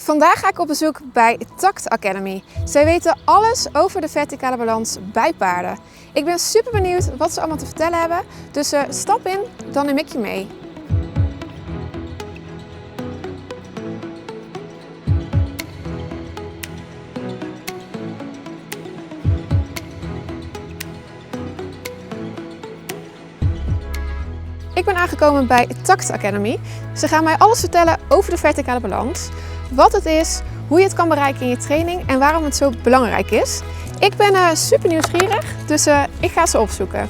Vandaag ga ik op bezoek bij Tact Academy. Zij weten alles over de verticale balans bij paarden. Ik ben super benieuwd wat ze allemaal te vertellen hebben, dus stap in, dan neem ik je mee. Ik ben aangekomen bij Tact Academy. Ze gaan mij alles vertellen over de verticale balans, wat het is, hoe je het kan bereiken in je training en waarom het zo belangrijk is. Ik ben super nieuwsgierig, dus ik ga ze opzoeken.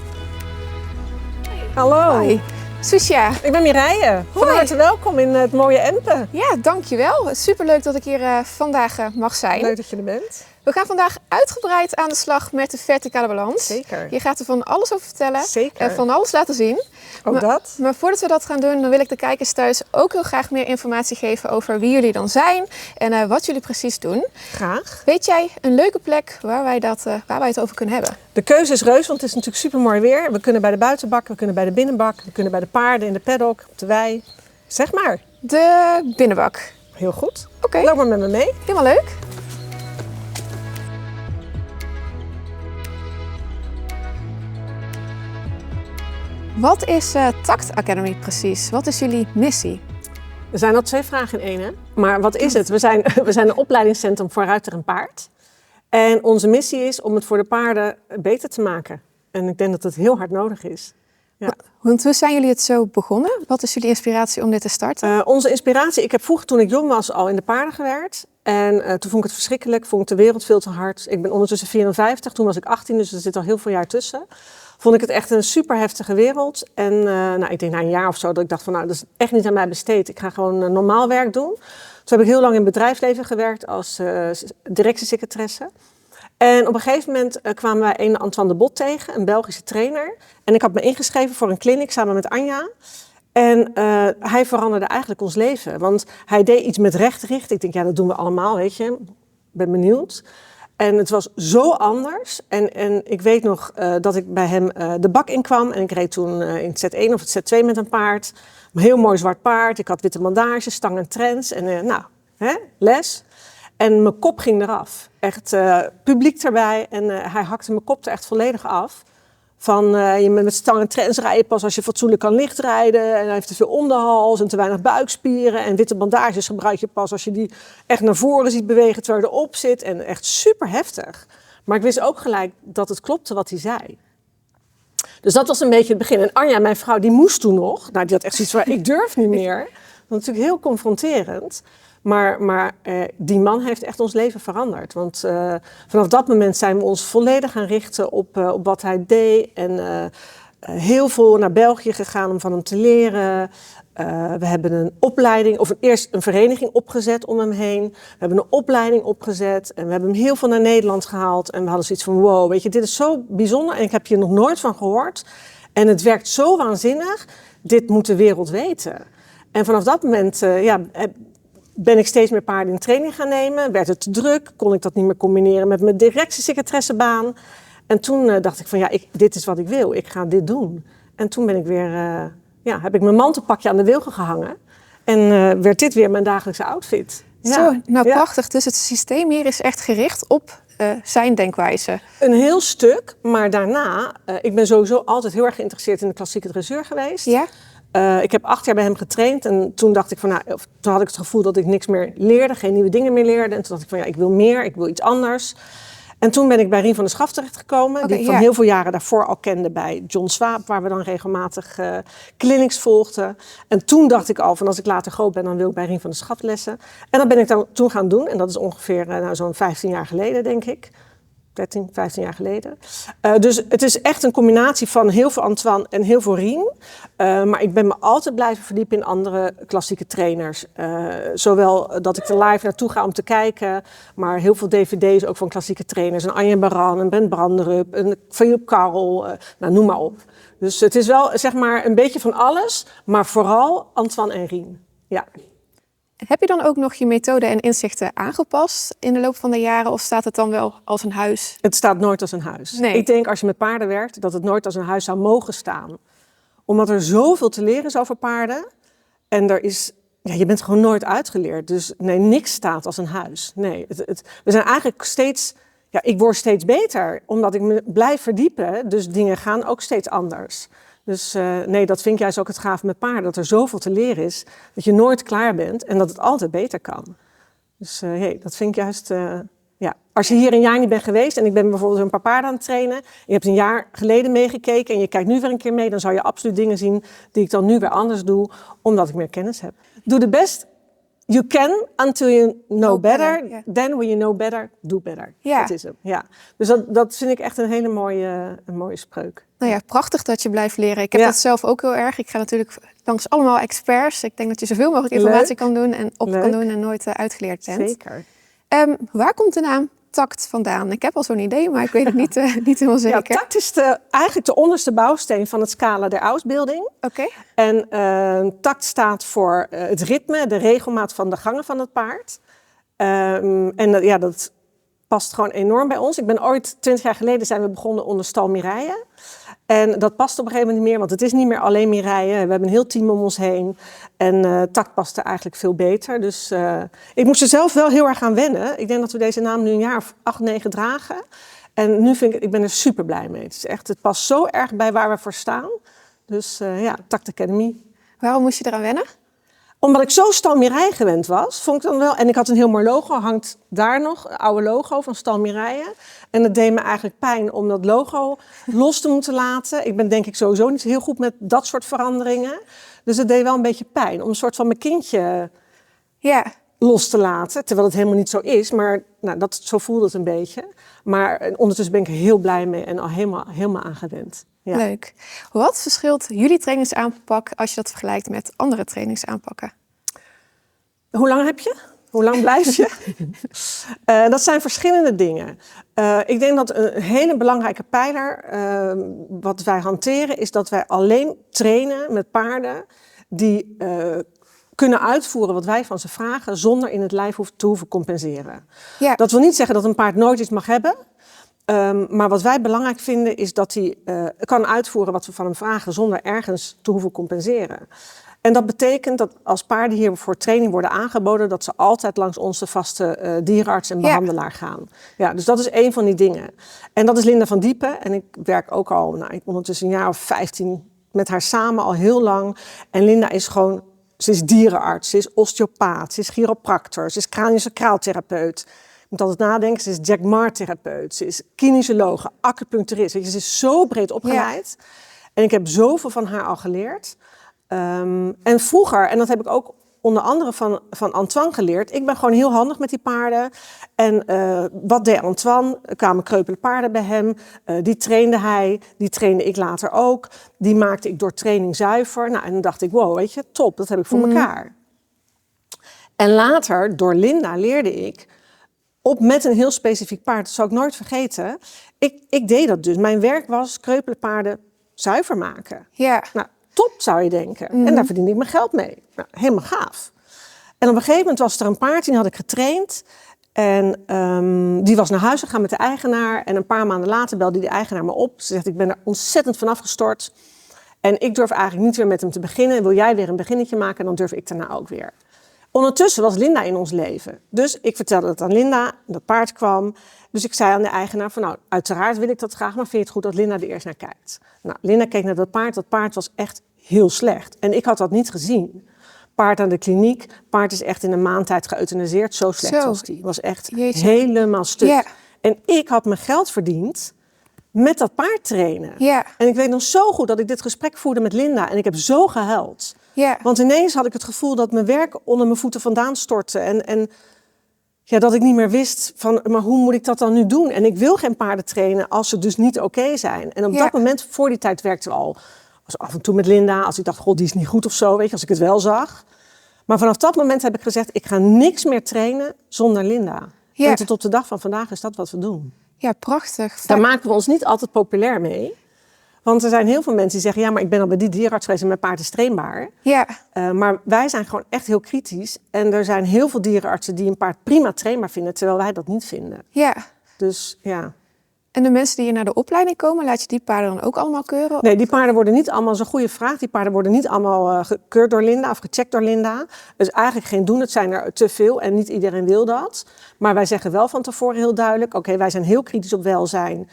Hallo. Hoi, Susha. Ik ben Mireille. Van harte welkom in het mooie Empen. Ja, dankjewel. Super leuk dat ik hier vandaag mag zijn. Leuk dat je er bent. We gaan vandaag uitgebreid aan de slag met de verticale balans. Zeker. Je gaat er van alles over vertellen. Zeker. Van alles laten zien. Ook dat. Maar voordat we dat gaan doen, dan wil ik de kijkers thuis ook heel graag meer informatie geven over wie jullie dan zijn en wat jullie precies doen. Graag. Weet jij een leuke plek waar wij het over kunnen hebben? De keuze is reus, want het is natuurlijk super mooi weer. We kunnen bij de buitenbak, we kunnen bij de binnenbak, we kunnen bij de paarden in de paddock, op de wei. Zeg maar. De binnenbak. Heel goed. Oké. Loop maar met me mee. Helemaal leuk. Wat is Tact Academy precies? Wat is jullie missie? Er zijn al 2 vragen in één, hè? Maar wat is het? We zijn een opleidingscentrum voor ruiter en paard. En onze missie is om het voor de paarden beter te maken. En ik denk dat het heel hard nodig is. Ja. Want hoe zijn jullie het zo begonnen? Wat is jullie inspiratie om dit te starten? Onze inspiratie, ik heb vroeger toen ik jong was al in de paarden gewerkt. En toen vond ik het verschrikkelijk, vond ik de wereld veel te hard. Ik ben ondertussen 54, toen was ik 18, dus er zit al heel veel jaar tussen. Vond ik het echt een super heftige wereld. En ik denk na een jaar of zo dat ik dacht van dat is echt niet aan mij besteed. Ik ga gewoon normaal werk doen. Toen heb ik heel lang in het bedrijfsleven gewerkt als directiesecretaresse. En op een gegeven moment kwamen wij een Antoine de Bot tegen, een Belgische trainer. En ik had me ingeschreven voor een clinic samen met Anja. En hij veranderde eigenlijk ons leven. Want hij deed iets met rechtrichten. Ik denk, dat doen we allemaal, weet je. Ik ben benieuwd. En het was zo anders. En ik weet nog dat ik bij hem de bak in kwam. En ik reed toen in het Z1 of het Z2 met een paard. Een heel mooi zwart paard. Ik had witte bandages, stang en trends. En les. En mijn kop ging eraf. Echt publiek erbij. En hij hakte mijn kop er echt volledig af. Van je met stang en trends rijden pas als je fatsoenlijk kan lichtrijden. En hij heeft te veel onderhals en te weinig buikspieren. En witte bandages gebruik je pas als je die echt naar voren ziet bewegen terwijl je erop zit. En echt super heftig. Maar ik wist ook gelijk dat het klopte wat hij zei. Dus dat was een beetje het begin. En Anja, mijn vrouw, die moest toen nog. Nou, die had echt zoiets van, ik durf niet meer. Dat was natuurlijk heel confronterend. Maar die man heeft echt ons leven veranderd. Want vanaf dat moment zijn we ons volledig gaan richten op wat hij deed. En heel veel naar België gegaan om van hem te leren. We hebben een opleiding, of eerst een vereniging opgezet om hem heen. We hebben een opleiding opgezet. En we hebben hem heel veel naar Nederland gehaald. En we hadden zoiets van, wow, weet je, dit is zo bijzonder. En ik heb hier nog nooit van gehoord. En het werkt zo waanzinnig. Dit moet de wereld weten. En vanaf dat moment, ben ik steeds meer paarden in training gaan nemen. Werd het te druk, kon ik dat niet meer combineren met mijn directiesecretaressenbaan. En toen dacht ik van dit is wat ik wil, ik ga dit doen. En toen ben ik weer, heb ik mijn mantelpakje aan de wilgen gehangen. En werd dit weer mijn dagelijkse outfit. Zo, prachtig. Dus het systeem hier is echt gericht op zijn denkwijze. Een heel stuk, maar daarna, ik ben sowieso altijd heel erg geïnteresseerd in de klassieke dressuur geweest. Ja? Ik heb 8 jaar bij hem getraind en toen dacht ik toen had ik het gevoel dat ik niks meer leerde, geen nieuwe dingen meer leerde. En toen dacht ik van ik wil meer, ik wil iets anders. En toen ben ik bij Rien van der Schaf terechtgekomen, die ik van heel veel jaren daarvoor al kende bij John Swaap, waar we dan regelmatig clinics volgden. En toen dacht ik al van als ik later groot ben, dan wil ik bij Rien van der Schaf lessen. En dat ben ik dan toen gaan doen en dat is ongeveer zo'n 15 jaar geleden, denk ik. 13, 15 jaar geleden. Dus het is echt een combinatie van heel veel Antoine en heel veel Rien. Maar ik ben me altijd blijven verdiepen in andere klassieke trainers. Zowel dat ik er live naartoe ga om te kijken, maar heel veel dvd's ook van klassieke trainers. En Anja Baran, en Ben Branderup, en Philip Karel, noem maar op. Dus het is wel zeg maar een beetje van alles, maar vooral Antoine en Rien. Ja. Heb je dan ook nog je methode en inzichten aangepast in de loop van de jaren of staat het dan wel als een huis? Het staat nooit als een huis. Nee. Ik denk als je met paarden werkt dat het nooit als een huis zou mogen staan. Omdat er zoveel te leren is over paarden. En er is Ja, je bent gewoon nooit uitgeleerd. Dus nee, niks staat als een huis. Nee, we zijn eigenlijk steeds... Ja, ik word steeds beter, omdat ik me blijf verdiepen. Dus dingen gaan ook steeds anders. Dus nee, dat vind ik juist ook het gaaf met paarden. Dat er zoveel te leren is, dat je nooit klaar bent en dat het altijd beter kan. Dus dat vind ik juist... ja. Als je hier een jaar niet bent geweest en ik ben bijvoorbeeld een paar paarden aan het trainen. Je hebt een jaar geleden meegekeken en je kijkt nu weer een keer mee. Dan zou je absoluut dingen zien die ik dan nu weer anders doe, omdat ik meer kennis heb. Doe de best you can until you know better. Yeah. Then when you know better, do better. Ja. Dat is hem. Ja. Dus dat vind ik echt een hele mooie spreuk. Nou ja, prachtig dat je blijft leren. Ik heb dat zelf ook heel erg. Ik ga natuurlijk langs allemaal experts. Ik denk dat je zoveel mogelijk informatie kan doen en kan doen en nooit uitgeleerd bent. Zeker. Waar komt de naam TACT vandaan? Ik heb al zo'n idee, maar ik weet het niet helemaal zeker. Ja, TACT is eigenlijk de onderste bouwsteen van het scala der Ausbilding. Oké. En TACT staat voor het ritme, de regelmaat van de gangen van het paard. Dat past gewoon enorm bij ons. Ik ben ooit, 20 jaar geleden zijn we begonnen onder stal Mireille. En dat past op een gegeven moment niet meer, want het is niet meer alleen Mireille. We hebben een heel team om ons heen. En TACT past er eigenlijk veel beter. Dus ik moest er zelf wel heel erg aan wennen. Ik denk dat we deze naam nu een jaar of 8, 9 dragen. En nu ik ben er super blij mee. Het past zo erg bij waar we voor staan. Dus TACT Academy. Waarom moest je eraan wennen? Omdat ik zo Stal Mireille gewend was, vond ik dan wel... En ik had een heel mooi logo, hangt daar nog, een oude logo van Stal Mireille. En het deed me eigenlijk pijn om dat logo los te moeten laten. Ik ben denk ik sowieso niet heel goed met dat soort veranderingen. Dus het deed wel een beetje pijn om een soort van mijn kindje los te laten. Terwijl het helemaal niet zo is, maar zo voelde het een beetje. Maar ondertussen ben ik er heel blij mee en al helemaal aan gewend. Ja. Leuk. Wat verschilt jullie trainingsaanpak als je dat vergelijkt met andere trainingsaanpakken? Hoe lang heb je? Hoe lang blijf je? Dat zijn verschillende dingen. Ik denk dat een hele belangrijke pijler wat wij hanteren is dat wij alleen trainen met paarden die kunnen uitvoeren wat wij van ze vragen zonder in het lijf te hoeven compenseren. Ja. Dat wil niet zeggen dat een paard nooit iets mag hebben. Maar wat wij belangrijk vinden is dat hij kan uitvoeren wat we van hem vragen zonder ergens te hoeven compenseren. En dat betekent dat als paarden hier voor training worden aangeboden, dat ze altijd langs onze vaste dierenarts en behandelaar gaan. Ja, dus dat is één van die dingen. En dat is Linda van Diepen. En ik werk ook al ondertussen een jaar of 15 met haar samen al heel lang. En Linda is gewoon, ze is dierenarts, ze is osteopaat, ze is chiropractor, ze is craniosacraaltherapeut. Je moet altijd nadenken, ze is Jack Maar-therapeut, ze is kinesiologe, acupuncturist. Weet je, ze is zo breed opgeleid. Ja. En ik heb zoveel van haar al geleerd. En vroeger, en dat heb ik ook onder andere van Antoine geleerd. Ik ben gewoon heel handig met die paarden. En wat deed Antoine? Er kwamen kreupele paarden bij hem. Die trainde hij, die trainde ik later ook. Die maakte ik door training zuiver. Nou, en dan dacht ik, wow, weet je, top, dat heb ik voor elkaar. En later, door Linda, leerde ik met een heel specifiek paard, dat zou ik nooit vergeten. Ik deed dat dus. Mijn werk was kreupele paarden zuiver maken. Ja. Nou, top zou je denken. En daar verdiende ik mijn geld mee. Nou, helemaal gaaf. En op een gegeven moment was er een paard, die had ik getraind. En die was naar huis gegaan met de eigenaar. En een paar maanden later belde die eigenaar me op. Ze zegt, ik ben er ontzettend van afgestort. En ik durf eigenlijk niet weer met hem te beginnen. Wil jij weer een beginnetje maken? Dan durf ik daarna ook weer. Ondertussen was Linda in ons leven. Dus ik vertelde het aan Linda, dat paard kwam. Dus ik zei aan de eigenaar van, nou, uiteraard wil ik dat graag, maar vind je het goed dat Linda er eerst naar kijkt? Nou, Linda keek naar dat paard was echt heel slecht. En ik had dat niet gezien. Paard aan de kliniek, paard is echt in een maand tijd geëuthaniseerd. Zo slecht was die. Was echt helemaal stuk. Yeah. En ik had mijn geld verdiend met dat paard trainen. Yeah. En ik weet nog zo goed dat ik dit gesprek voerde met Linda en ik heb zo gehuild. Yeah. Want ineens had ik het gevoel dat mijn werk onder mijn voeten vandaan stortte. En dat ik niet meer wist van, maar hoe moet ik dat dan nu doen? En ik wil geen paarden trainen als ze dus niet oké zijn. En op dat moment, voor die tijd werkte we al. Was af en toe met Linda, als ik dacht, god, die is niet goed of zo, weet je, als ik het wel zag. Maar vanaf dat moment heb ik gezegd, ik ga niks meer trainen zonder Linda. En tot op de dag van vandaag is dat wat we doen. Ja, prachtig. Daar maken we ons niet altijd populair mee. Want er zijn heel veel mensen die zeggen, ja, maar ik ben al bij die dierenarts geweest en mijn paard is trainbaar. Ja. Maar wij zijn gewoon echt heel kritisch. En er zijn heel veel dierenartsen die een paard prima trainbaar vinden, terwijl wij dat niet vinden. Ja. Dus ja. En de mensen die hier naar de opleiding komen, laat je die paarden dan ook allemaal keuren? Nee, die paarden worden niet allemaal, dat is een goede vraag, die paarden worden niet allemaal gekeurd door Linda of gecheckt door Linda. Dus eigenlijk geen doen, het zijn er te veel en niet iedereen wil dat. Maar wij zeggen wel van tevoren heel duidelijk, oké, wij zijn heel kritisch op welzijn.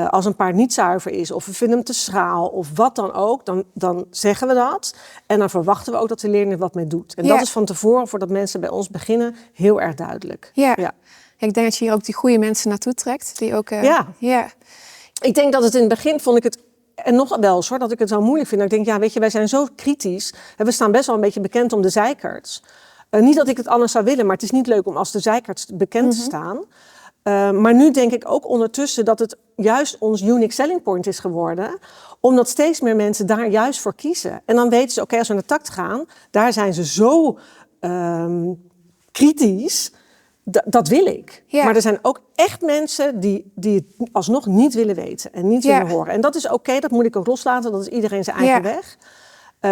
Als een paard niet zuiver is of we vinden hem te schraal of wat dan ook, dan zeggen we dat. En dan verwachten we ook dat de leerling er wat mee doet. En dat is van tevoren, voordat mensen bij ons beginnen, heel erg duidelijk. Ja. Ik denk dat je hier ook die goede mensen naartoe trekt. Die ook, ja. Ik denk dat het in het begin vond ik het, en nog wel eens hoor, dat ik het zo moeilijk vind. Dat ik denk, ja weet je, wij zijn zo kritisch. En we staan best wel een beetje bekend om de zeikerts. Niet dat ik het anders zou willen, maar het is niet leuk om als de zeikerts bekend te staan. Maar nu denk ik ook ondertussen dat het juist ons unique selling point is geworden. Omdat steeds meer mensen daar juist voor kiezen. En dan weten ze, oké, als we naar TACT gaan, daar zijn ze zo kritisch. Dat wil ik. Ja. Maar er zijn ook echt mensen die het alsnog niet willen weten en niet willen horen. En dat is oké, dat moet ik ook loslaten. Dat is iedereen zijn eigen weg.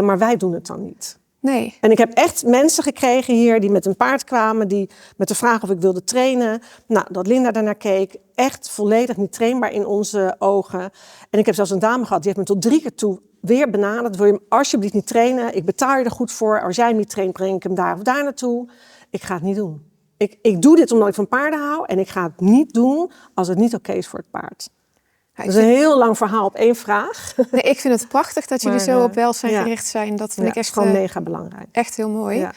Maar wij doen het dan niet. Nee. En ik heb echt mensen gekregen hier die met een paard kwamen, die met de vraag of ik wilde trainen. Nou, dat Linda daarnaar keek, echt volledig niet trainbaar in onze ogen. En ik heb zelfs een dame gehad, die heeft me tot 3 keer toe weer benaderd. Wil je hem alsjeblieft niet trainen? Ik betaal je er goed voor. Als jij hem niet traint, breng ik hem daar of daar naartoe. Ik ga het niet doen. Ik doe dit omdat ik van paarden hou en ik ga het niet doen als het niet oké is voor het paard. Ja, dat is een heel lang verhaal op 1 vraag. Nee, ik vind het prachtig dat jullie zo op welzijn gericht zijn. Dat vind ik echt gewoon mega belangrijk. Echt heel mooi. Ja.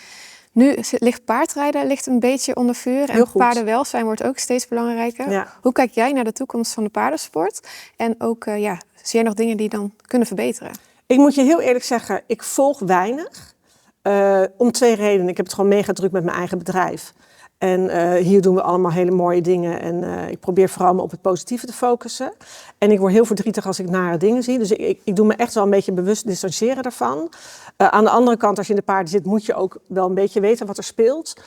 Nu ligt paardrijden een beetje onder vuur en paardenwelzijn wordt ook steeds belangrijker. Ja. Hoe kijk jij naar de toekomst van de paardensport? En ook, zie jij nog dingen die dan kunnen verbeteren? Ik moet je heel eerlijk zeggen, ik volg weinig. Om 2 redenen. Ik heb het gewoon mega druk met mijn eigen bedrijf. En hier doen we allemaal hele mooie dingen. En ik probeer vooral me op het positieve te focussen. En ik word heel verdrietig als ik nare dingen zie. Dus ik doe me echt wel een beetje bewust distancieren daarvan. Aan de andere kant, als je in de paarden zit, moet je ook wel een beetje weten wat er speelt.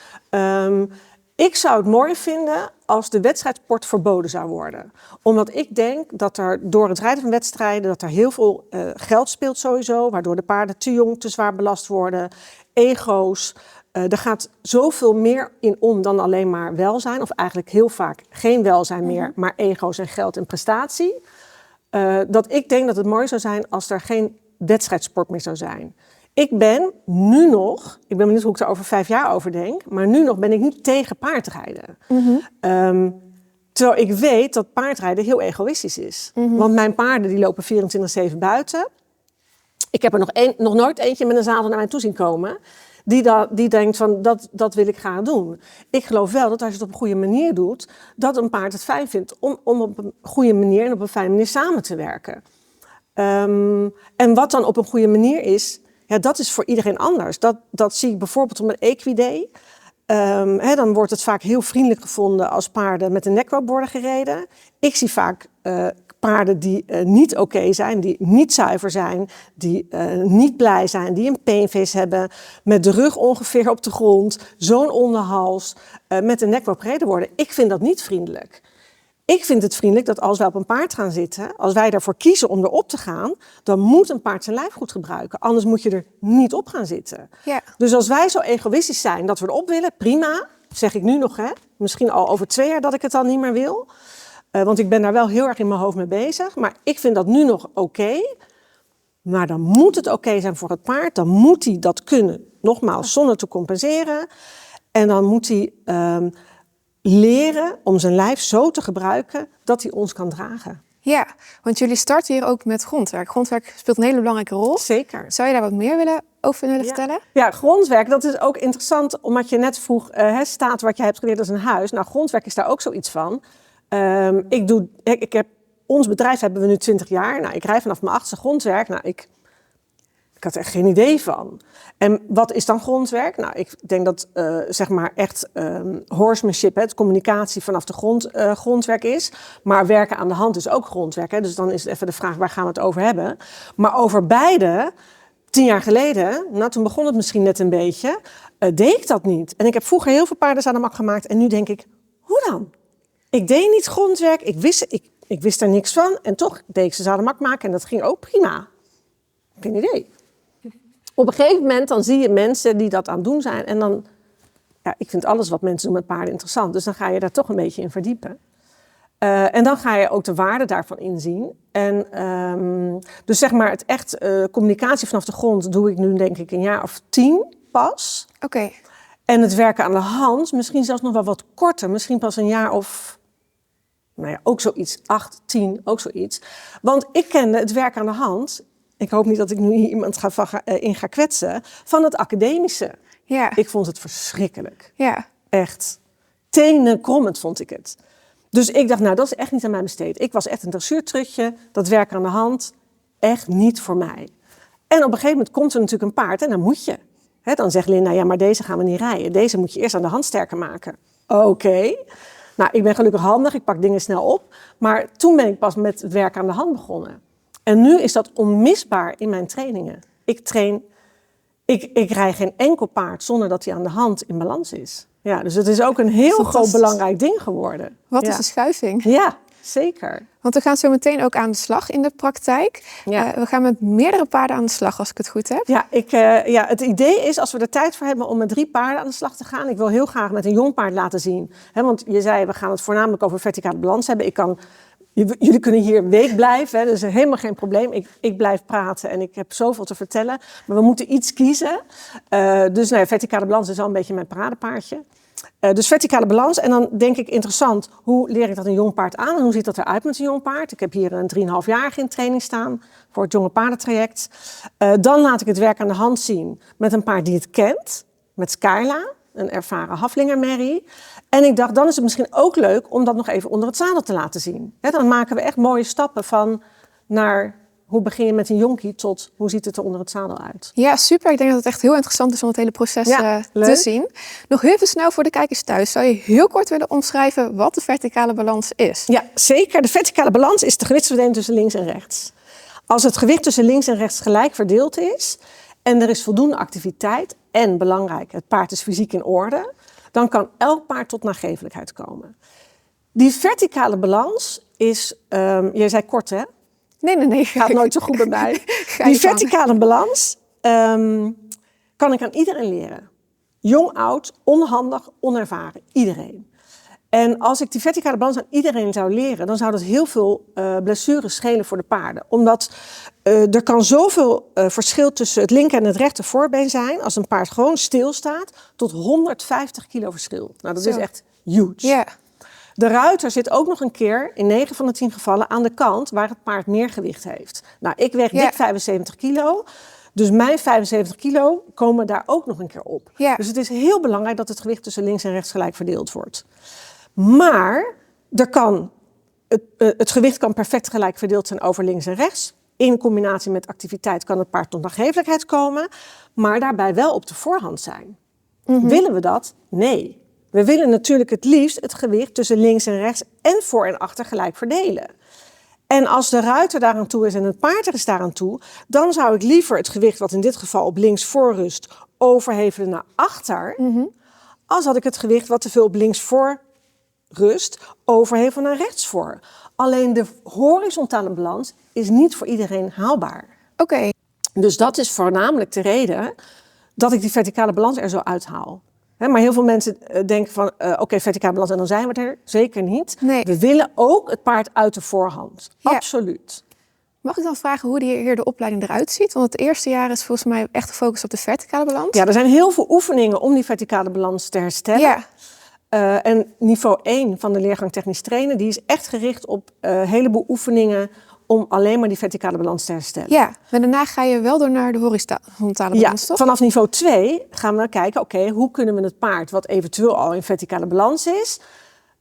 Ik zou het mooi vinden als de wedstrijdsport verboden zou worden. Omdat ik denk dat er door het rijden van wedstrijden, dat er heel veel geld speelt sowieso. Waardoor de paarden te jong, te zwaar belast worden. Ego's. Er gaat zoveel meer in om dan alleen maar welzijn. Of eigenlijk heel vaak geen welzijn meer, maar ego's en geld en prestatie. Dat ik denk dat het mooi zou zijn als er geen wedstrijdsport meer zou zijn. Ik ben nu nog, ik ben benieuwd hoe ik er over 5 jaar over denk, maar nu nog ben ik niet tegen paardrijden. Terwijl ik weet dat paardrijden heel egoïstisch is. Want mijn paarden die lopen 24/7 buiten. Ik heb er nog nooit eentje met een zadel naar mij toe zien komen. Die denkt van, dat wil ik graag doen. Ik geloof wel dat als je het op een goede manier doet, dat een paard het fijn vindt om op een goede manier en op een fijne manier samen te werken. En wat dan op een goede manier is, ja, dat is voor iedereen anders. Dat zie ik bijvoorbeeld met Equiday. Dan wordt het vaak heel vriendelijk gevonden als paarden met een nekroop worden gereden. Ik zie vaak paarden die niet oké zijn, die niet zuiver zijn, die niet blij zijn, die een peenface hebben, met de rug ongeveer op de grond, zo'n onderhals, met een nekroop gereden worden. Ik vind dat niet vriendelijk. Ik vind het vriendelijk dat als wij op een paard gaan zitten, als wij daarvoor kiezen om erop te gaan, dan moet een paard zijn lijf goed gebruiken. Anders moet je er niet op gaan zitten. Ja. Dus als wij zo egoïstisch zijn dat we erop willen, prima, zeg ik nu nog, misschien al over 2 jaar dat ik het dan niet meer wil. Want ik ben daar wel heel erg in mijn hoofd mee bezig. Maar ik vind dat nu nog oké. Maar dan moet het oké zijn voor het paard. Dan moet hij dat kunnen, nogmaals, zonder te compenseren. En dan moet hij leren om zijn lijf zo te gebruiken dat hij ons kan dragen. Ja, want jullie starten hier ook met grondwerk. Grondwerk speelt een hele belangrijke rol. Zeker. Zou je daar wat meer over willen vertellen? Ja, grondwerk, dat is ook interessant. Omdat je net vroeg, staat wat je hebt geleerd als een huis. Nou, grondwerk is daar ook zoiets van. Ons bedrijf hebben we nu 20 jaar. Nou, ik rij vanaf mijn 8e grondwerk. Nou, ik had er echt geen idee van. En wat is dan grondwerk? Nou, ik denk dat echt horsemanship, het communicatie vanaf de grond, grondwerk is. Maar werken aan de hand is ook grondwerk. Hè? Dus dan is het even de vraag, waar gaan we het over hebben? Maar over beide, 10 jaar geleden, nou, toen begon het misschien net een beetje, deed ik dat niet. En ik heb vroeger heel veel paardenzademak gemaakt. En nu denk ik, hoe dan? Ik deed niet grondwerk, ik wist er niks van. En toch deed ik ze zademak maken en dat ging ook prima. Geen idee. Op een gegeven moment dan zie je mensen die dat aan het doen zijn. En dan, ja, ik vind alles wat mensen doen met paarden interessant. Dus dan ga je daar toch een beetje in verdiepen. En dan ga je ook de waarde daarvan inzien. En dus zeg maar het echt communicatie vanaf de grond doe ik nu denk ik een jaar of 10 pas. Oké. En het werken aan de hand misschien zelfs nog wel wat korter. Misschien pas een jaar of, nou ja, ook zoiets. 8, 10, ook zoiets. Want ik kende het werk aan de hand. Ik hoop niet dat ik nu iemand ga kwetsen. Van het academische. Ja. Ik vond het verschrikkelijk. Ja. Echt tenenkrommend vond ik het. Dus ik dacht, nou, dat is echt niet aan mij besteed. Ik was echt een dressuurtrutje. Dat werk aan de hand, echt niet voor mij. En op een gegeven moment komt er natuurlijk een paard en dan moet je. Dan zegt Linda, ja, maar deze gaan we niet rijden. Deze moet je eerst aan de hand sterker maken. Oké. Nou, ik ben gelukkig handig, ik pak dingen snel op. Maar toen ben ik pas met het werk aan de hand begonnen. En nu is dat onmisbaar in mijn trainingen. Ik rij geen enkel paard zonder dat hij aan de hand in balans is. Ja, dus het is ook een heel groot belangrijk ding geworden. Wat is de schuiving? Ja, zeker. Want we gaan zo meteen ook aan de slag in de praktijk. Ja. We gaan met meerdere paarden aan de slag, als ik het goed heb. Ja, het idee is, als we er tijd voor hebben om met 3 paarden aan de slag te gaan. Ik wil heel graag met een jong paard laten zien. Want je zei, we gaan het voornamelijk over verticale balans hebben. Jullie kunnen hier een week blijven, dat is helemaal geen probleem. Ik blijf praten en ik heb zoveel te vertellen. Maar we moeten iets kiezen. Dus verticale balans is al een beetje mijn paradepaardje. Dus verticale balans. En dan denk ik interessant, hoe leer ik dat een jong paard aan? En hoe ziet dat eruit met een jong paard? Ik heb hier een 3,5-jarige in training staan voor het jonge paardentraject. Dan laat ik het werk aan de hand zien met een paard die het kent. Met Skyla, een ervaren haflingermerrie. En ik dacht, dan is het misschien ook leuk om dat nog even onder het zadel te laten zien. Dan maken we echt mooie stappen van naar hoe begin je met een jonkie tot hoe ziet het er onder het zadel uit. Ja, super. Ik denk dat het echt heel interessant is om het hele proces te zien. Nog heel even snel voor de kijkers thuis. Zou je heel kort willen omschrijven wat de verticale balans is? Ja, zeker. De verticale balans is de gewichtsverdeling tussen links en rechts. Als het gewicht tussen links en rechts gelijk verdeeld is en er is voldoende activiteit en, belangrijk, het paard is fysiek in orde, dan kan elk paard tot nagevelijkheid komen. Die verticale balans is, jij zei kort hè? Nee. Gaat nooit zo goed bij mij. Die verticale balans kan ik aan iedereen leren. Jong, oud, onhandig, onervaren. Iedereen. En als ik die verticale balans aan iedereen zou leren, dan zou dat heel veel blessures schelen voor de paarden. Omdat er kan zoveel verschil tussen het linker en het rechter voorbeen zijn, als een paard gewoon stilstaat, tot 150 kilo verschil. Nou, dat is echt huge. Ja. De ruiter zit ook nog een keer, in 9 van de 10 gevallen, aan de kant waar het paard meer gewicht heeft. Nou, ik weeg dik 75 kilo. Dus mijn 75 kilo komen daar ook nog een keer op. Ja. Dus het is heel belangrijk dat het gewicht tussen links en rechts gelijk verdeeld wordt. Maar het gewicht kan perfect gelijk verdeeld zijn over links en rechts. In combinatie met activiteit kan het paard tot nagevelijkheid komen. Maar daarbij wel op de voorhand zijn. Mm-hmm. Willen we dat? Nee. We willen natuurlijk het liefst het gewicht tussen links en rechts en voor en achter gelijk verdelen. En als de ruiter daaraan toe is en het paard er is daaraan toe, dan zou ik liever het gewicht wat in dit geval op links voor rust overhevelen naar achter, als dat ik het gewicht wat te veel op links voor rust overhevelen naar rechts voor. Alleen de horizontale balans is niet voor iedereen haalbaar. Oké. Dus dat is voornamelijk de reden dat ik die verticale balans er zo uithaal. Maar heel veel mensen denken van, oké, verticale balans en dan zijn we er. Zeker niet. Nee. We willen ook het paard uit de voorhand. Ja. Absoluut. Mag ik dan vragen hoe hier de opleiding eruit ziet? Want het eerste jaar is volgens mij echt gefocust op de verticale balans. Ja, er zijn heel veel oefeningen om die verticale balans te herstellen. Ja. En niveau 1 van de leergang technisch trainen, die is echt gericht op een heleboel oefeningen om alleen maar die verticale balans te herstellen. Ja, maar daarna ga je wel door naar de horizontale balans, toch? Vanaf niveau 2 gaan we kijken, oké, hoe kunnen we het paard, wat eventueel al in verticale balans is,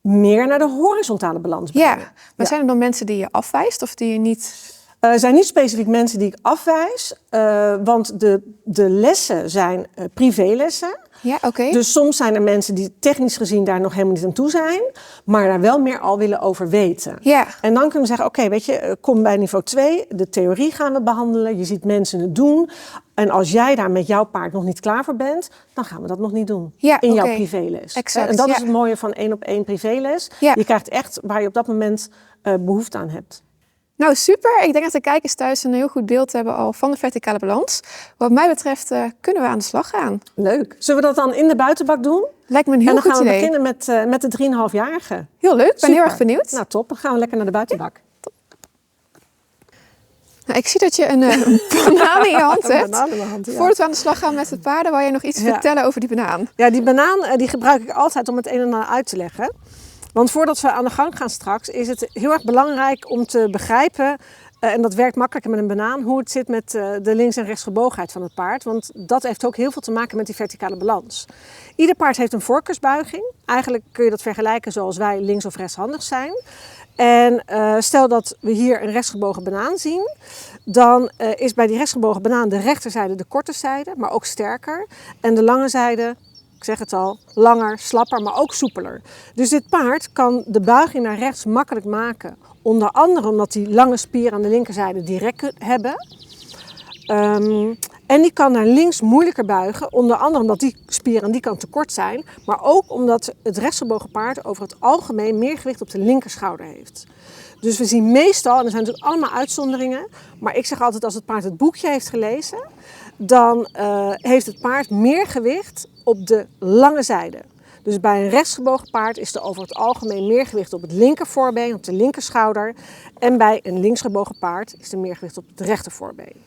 meer naar de horizontale balans brengen. Ja, maar zijn er dan mensen die je afwijst of die je niet... Er zijn niet specifiek mensen die ik afwijs, want de lessen zijn privélessen. Ja, oké. Dus soms zijn er mensen die technisch gezien daar nog helemaal niet aan toe zijn, maar daar wel meer al willen over weten. Ja. En dan kunnen we zeggen, oké, weet je, kom bij niveau 2, de theorie gaan we behandelen, je ziet mensen het doen. En als jij daar met jouw paard nog niet klaar voor bent, dan gaan we dat nog niet doen in jouw privéles. Exact, en dat is het mooie van 1-op-1 privéles. Ja. Je krijgt echt waar je op dat moment behoefte aan hebt. Nou, super. Ik denk dat de kijkers thuis een heel goed beeld hebben al van de verticale balans. Wat mij betreft kunnen we aan de slag gaan. Leuk. Zullen we dat dan in de buitenbak doen? Lijkt me een heel en dan goed gaan we idee. beginnen met de 3,5-jarige. Heel leuk, ik ben heel erg benieuwd. Nou, top. Dan gaan we lekker naar de buitenbak. Nou, ik zie dat je een banaan in je hand Een hebt. banaan in mijn hand, ja. Voordat we aan de slag gaan met de paarden, wou jij nog iets vertellen over die banaan? Ja, die banaan die gebruik ik altijd om het een en ander uit te leggen. Want voordat we aan de gang gaan straks, is het heel erg belangrijk om te begrijpen, en dat werkt makkelijker met een banaan, hoe het zit met de links- en rechtsgebogenheid van het paard. Want dat heeft ook heel veel te maken met die verticale balans. Ieder paard heeft een voorkeursbuiging. Eigenlijk kun je dat vergelijken zoals wij links- of rechtshandig zijn. En stel dat we hier een rechtsgebogen banaan zien, dan is bij die rechtsgebogen banaan de rechterzijde de korte zijde, maar ook sterker. En de lange zijde, ik zeg het al, langer, slapper, maar ook soepeler. Dus dit paard kan de buiging naar rechts makkelijk maken. Onder andere omdat die lange spieren aan de linkerzijde direct hebben. En die kan naar links moeilijker buigen, onder andere omdat die spieren aan die kant te kort zijn. Maar ook omdat het rechtsgebogen paard over het algemeen meer gewicht op de linkerschouder heeft. Dus we zien meestal, en er zijn natuurlijk allemaal uitzonderingen, maar ik zeg altijd als het paard het boekje heeft gelezen, dan heeft het paard meer gewicht op de lange zijde. Dus bij een rechtsgebogen paard is er over het algemeen meer gewicht op het linkervoorbeen, op de linkerschouder. En bij een linksgebogen paard is er meer gewicht op het rechtervoorbeen.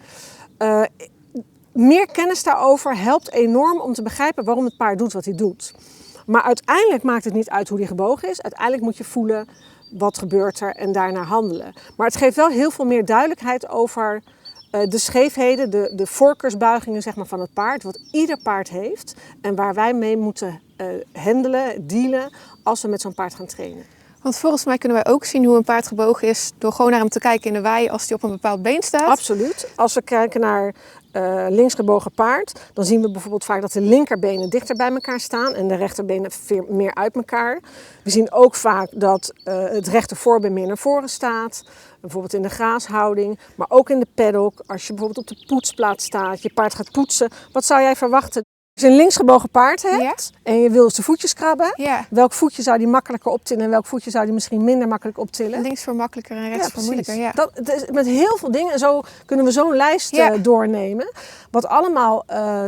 Meer kennis daarover helpt enorm om te begrijpen waarom het paard doet wat hij doet. Maar uiteindelijk maakt het niet uit hoe die gebogen is. Uiteindelijk moet je voelen wat gebeurt er en daarnaar handelen. Maar het geeft wel heel veel meer duidelijkheid over de scheefheden, de voorkeursbuigingen zeg maar, van het paard. Wat ieder paard heeft en waar wij mee moeten handelen, dealen als we met zo'n paard gaan trainen. Want volgens mij kunnen wij ook zien hoe een paard gebogen is door gewoon naar hem te kijken in de wei als hij op een bepaald been staat. Absoluut. Als we kijken naar linksgebogen paard, dan zien we bijvoorbeeld vaak dat de linkerbenen dichter bij elkaar staan en de rechterbenen meer uit elkaar. We zien ook vaak dat het rechtervoorbeen meer naar voren staat, bijvoorbeeld in de graashouding, maar ook in de paddock. Als je bijvoorbeeld op de poetsplaats staat, je paard gaat poetsen, wat zou jij verwachten? Als je een linksgebogen paard hebt en je wil zijn voetjes krabben, welk voetje zou die makkelijker optillen en welk voetje zou die misschien minder makkelijk optillen? Links voor makkelijker en rechts voor moeilijker. Ja. Dat is met heel veel dingen, en zo kunnen we zo'n lijst doornemen, wat allemaal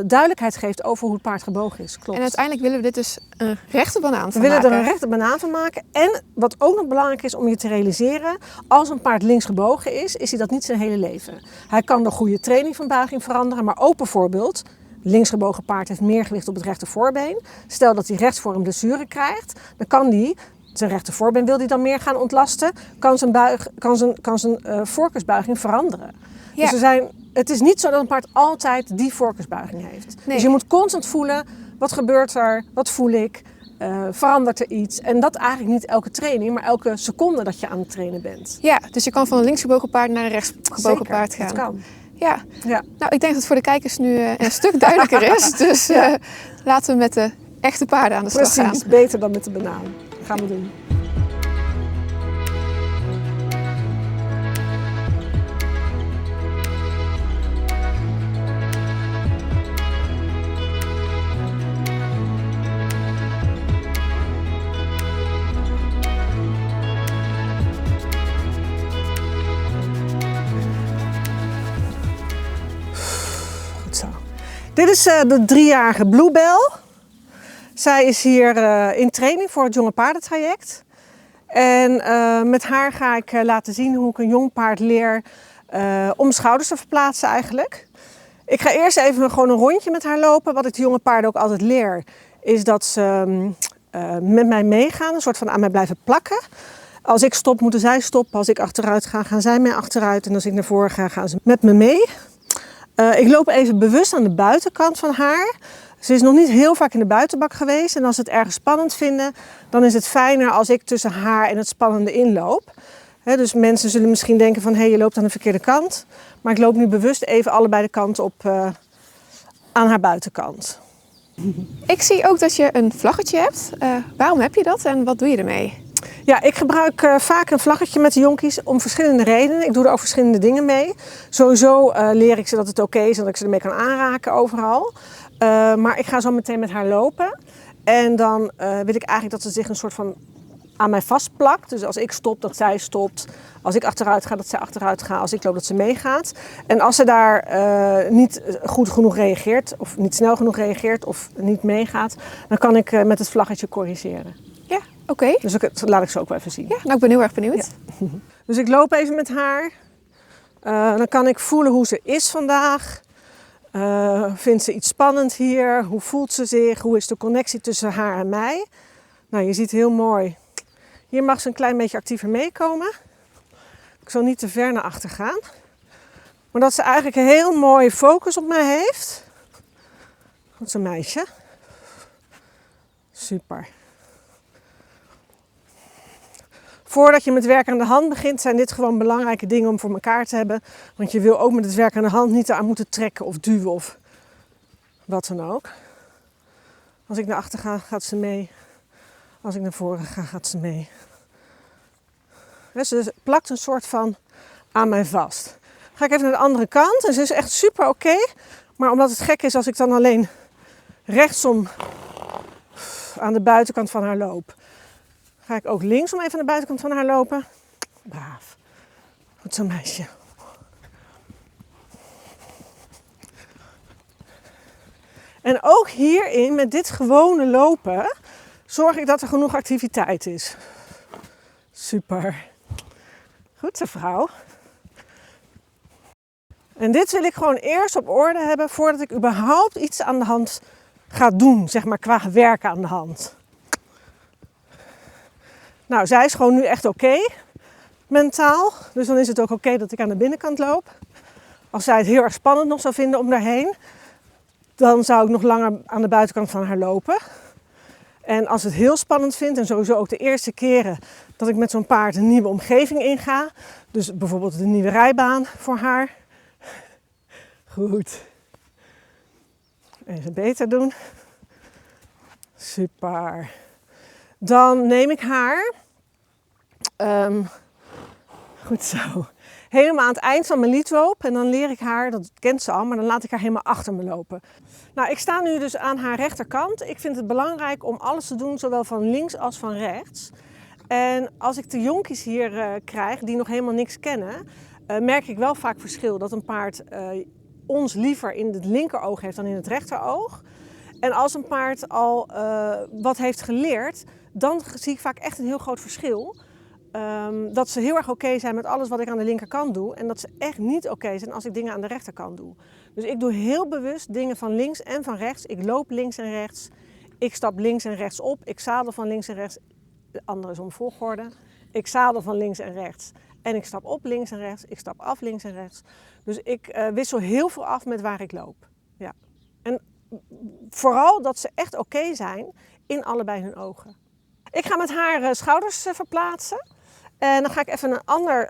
duidelijkheid geeft over hoe het paard gebogen is. Klopt. En uiteindelijk willen we dit dus een rechte banaan van maken. We willen maken. er een rechte banaan van maken. En wat ook nog belangrijk is om je te realiseren, als een paard links gebogen is hij dat niet zijn hele leven. Hij kan door goede training van buiging veranderen, maar ook bijvoorbeeld, linksgebogen paard heeft meer gewicht op het rechtervoorbeen. Stel dat hij rechts voor een blessure krijgt, dan kan hij, zijn rechtervoorbeen wil hij dan meer gaan ontlasten, kan zijn voorkeursbuiging veranderen. Ja. Dus het is niet zo dat een paard altijd die voorkeursbuiging heeft. Nee. Dus je moet constant voelen, wat gebeurt er, wat voel ik, verandert er iets. En dat eigenlijk niet elke training, maar elke seconde dat je aan het trainen bent. Ja, dus je kan van een linksgebogen paard naar een rechtsgebogen paard gaan. Dat kan. Ja. Nou ik denk dat het voor de kijkers nu een stuk duidelijker is. Dus laten we met de echte paarden aan de slag gaan. Precies, beter dan met de banaan. Dat gaan we doen. Dit is de 3-jarige Bluebell. Zij is hier in training voor het jonge paardentraject. En met haar ga ik laten zien hoe ik een jong paard leer om schouders te verplaatsen eigenlijk. Ik ga eerst even gewoon een rondje met haar lopen. Wat ik de jonge paarden ook altijd leer, is dat ze met mij meegaan, een soort van aan mij blijven plakken. Als ik stop, moeten zij stoppen. Als ik achteruit ga, gaan zij mee achteruit. En als ik naar voren ga, gaan ze met me mee. Ik loop even bewust aan de buitenkant van haar. Ze is nog niet heel vaak in de buitenbak geweest. En als ze het erg spannend vinden, dan is het fijner als ik tussen haar en het spannende inloop. Dus mensen zullen misschien denken van, je loopt aan de verkeerde kant. Maar ik loop nu bewust even allebei de kanten op aan haar buitenkant. Ik zie ook dat je een vlaggetje hebt. Waarom heb je dat en wat doe je ermee? Ja, ik gebruik vaak een vlaggetje met de jonkies om verschillende redenen. Ik doe er ook verschillende dingen mee. Sowieso leer ik ze dat het oké is en dat ik ze ermee kan aanraken overal. Maar ik ga zo meteen met haar lopen. En dan wil ik eigenlijk dat ze zich een soort van aan mij vastplakt. Dus als ik stop, dat zij stopt. Als ik achteruit ga, dat zij achteruit gaat. Als ik loop, dat ze meegaat. En als ze daar niet goed genoeg reageert, of niet snel genoeg reageert, of niet meegaat, dan kan ik met het vlaggetje corrigeren. Ja, oké. Dus laat ik ze ook wel even zien. Ja, nou ik ben heel erg benieuwd. Ja. Dus ik loop even met haar. Dan kan ik voelen hoe ze is vandaag. Vindt ze iets spannend hier? Hoe voelt ze zich? Hoe is de connectie tussen haar en mij? Nou, je ziet heel mooi. Hier mag ze een klein beetje actiever meekomen. Ik zal niet te ver naar achter gaan. Maar dat ze eigenlijk een heel mooie focus op mij heeft. Dat is een meisje. Super. Voordat je met werk aan de hand begint, zijn dit gewoon belangrijke dingen om voor elkaar te hebben. Want je wil ook met het werk aan de hand niet aan moeten trekken of duwen of wat dan ook. Als ik naar achter ga, gaat ze mee. Als ik naar voren ga, gaat ze mee. Dus ze plakt een soort van aan mij vast. Dan ga ik even naar de andere kant en ze is echt super oké. Maar omdat het gek is als ik dan alleen rechtsom aan de buitenkant van haar loop, ga ik ook linksom even aan de buitenkant van haar lopen. Braaf. Goed zo, meisje. En ook hierin, met dit gewone lopen, zorg ik dat er genoeg activiteit is. Super. Goed zo, vrouw. En dit wil ik gewoon eerst op orde hebben voordat ik überhaupt iets aan de hand ga doen, zeg maar qua werk aan de hand. Nou, zij is gewoon nu echt oké, mentaal. Dus dan is het ook oké dat ik aan de binnenkant loop. Als zij het heel erg spannend nog zou vinden om daarheen, dan zou ik nog langer aan de buitenkant van haar lopen. En als het heel spannend vindt, en sowieso ook de eerste keren dat ik met zo'n paard een nieuwe omgeving inga, dus bijvoorbeeld de nieuwe rijbaan voor haar. Goed. Even beter doen. Super. Dan neem ik haar, goed zo, helemaal aan het eind van mijn liedloop. En dan leer ik haar, dat kent ze al, maar dan laat ik haar helemaal achter me lopen. Nou, ik sta nu dus aan haar rechterkant. Ik vind het belangrijk om alles te doen, zowel van links als van rechts. En als ik de jonkies hier krijg, die nog helemaal niks kennen, merk ik wel vaak verschil. Dat een paard ons liever in het linkeroog heeft dan in het rechteroog. En als een paard al wat heeft geleerd, dan zie ik vaak echt een heel groot verschil. Dat ze heel erg oké zijn met alles wat ik aan de linkerkant doe. En dat ze echt niet oké zijn als ik dingen aan de rechterkant doe. Dus ik doe heel bewust dingen van links en van rechts. Ik loop links en rechts. Ik stap links en rechts op. Ik zadel van links en rechts. De andere is om volgorde. Ik zadel van links en rechts. En ik stap op links en rechts. Ik stap af links en rechts. Dus ik wissel heel veel af met waar ik loop. Ja. En vooral dat ze echt oké zijn in allebei hun ogen. Ik ga met haar schouders verplaatsen. En dan ga ik even een ander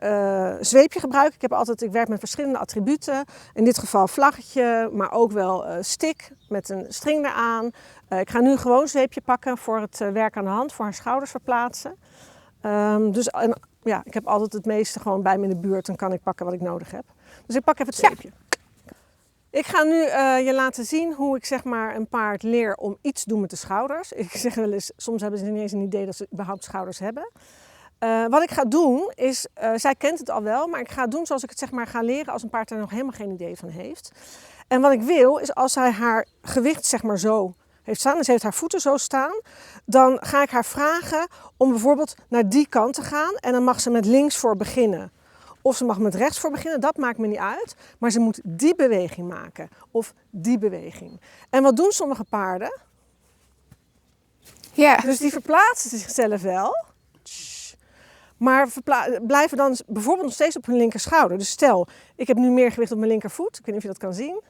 zweepje gebruiken. Ik werk met verschillende attributen. In dit geval vlaggetje, maar ook wel stick met een string eraan. Ik ga nu gewoon een zweepje pakken voor het werk aan de hand, voor haar schouders verplaatsen. Ik heb altijd het meeste gewoon bij me in de buurt. Dan kan ik pakken wat ik nodig heb. Dus ik pak even het zweepje. Ja. Ik ga nu je laten zien hoe ik zeg maar een paard leer om iets te doen met de schouders. Ik zeg wel eens, soms hebben ze niet eens een idee dat ze überhaupt schouders hebben. Wat ik ga doen is, zij kent het al wel, maar ik ga doen zoals ik het zeg maar ga leren als een paard er nog helemaal geen idee van heeft. En wat ik wil is als zij haar gewicht zeg maar zo heeft staan, dus ze heeft haar voeten zo staan, dan ga ik haar vragen om bijvoorbeeld naar die kant te gaan en dan mag ze met links voor beginnen. Of ze mag met rechts voor beginnen, dat maakt me niet uit. Maar ze moet die beweging maken. Of die beweging. En wat doen sommige paarden? Ja. Dus die verplaatsen zichzelf wel. Maar blijven dan bijvoorbeeld nog steeds op hun linkerschouder. Dus stel, ik heb nu meer gewicht op mijn linkervoet. Ik weet niet of je dat kan zien.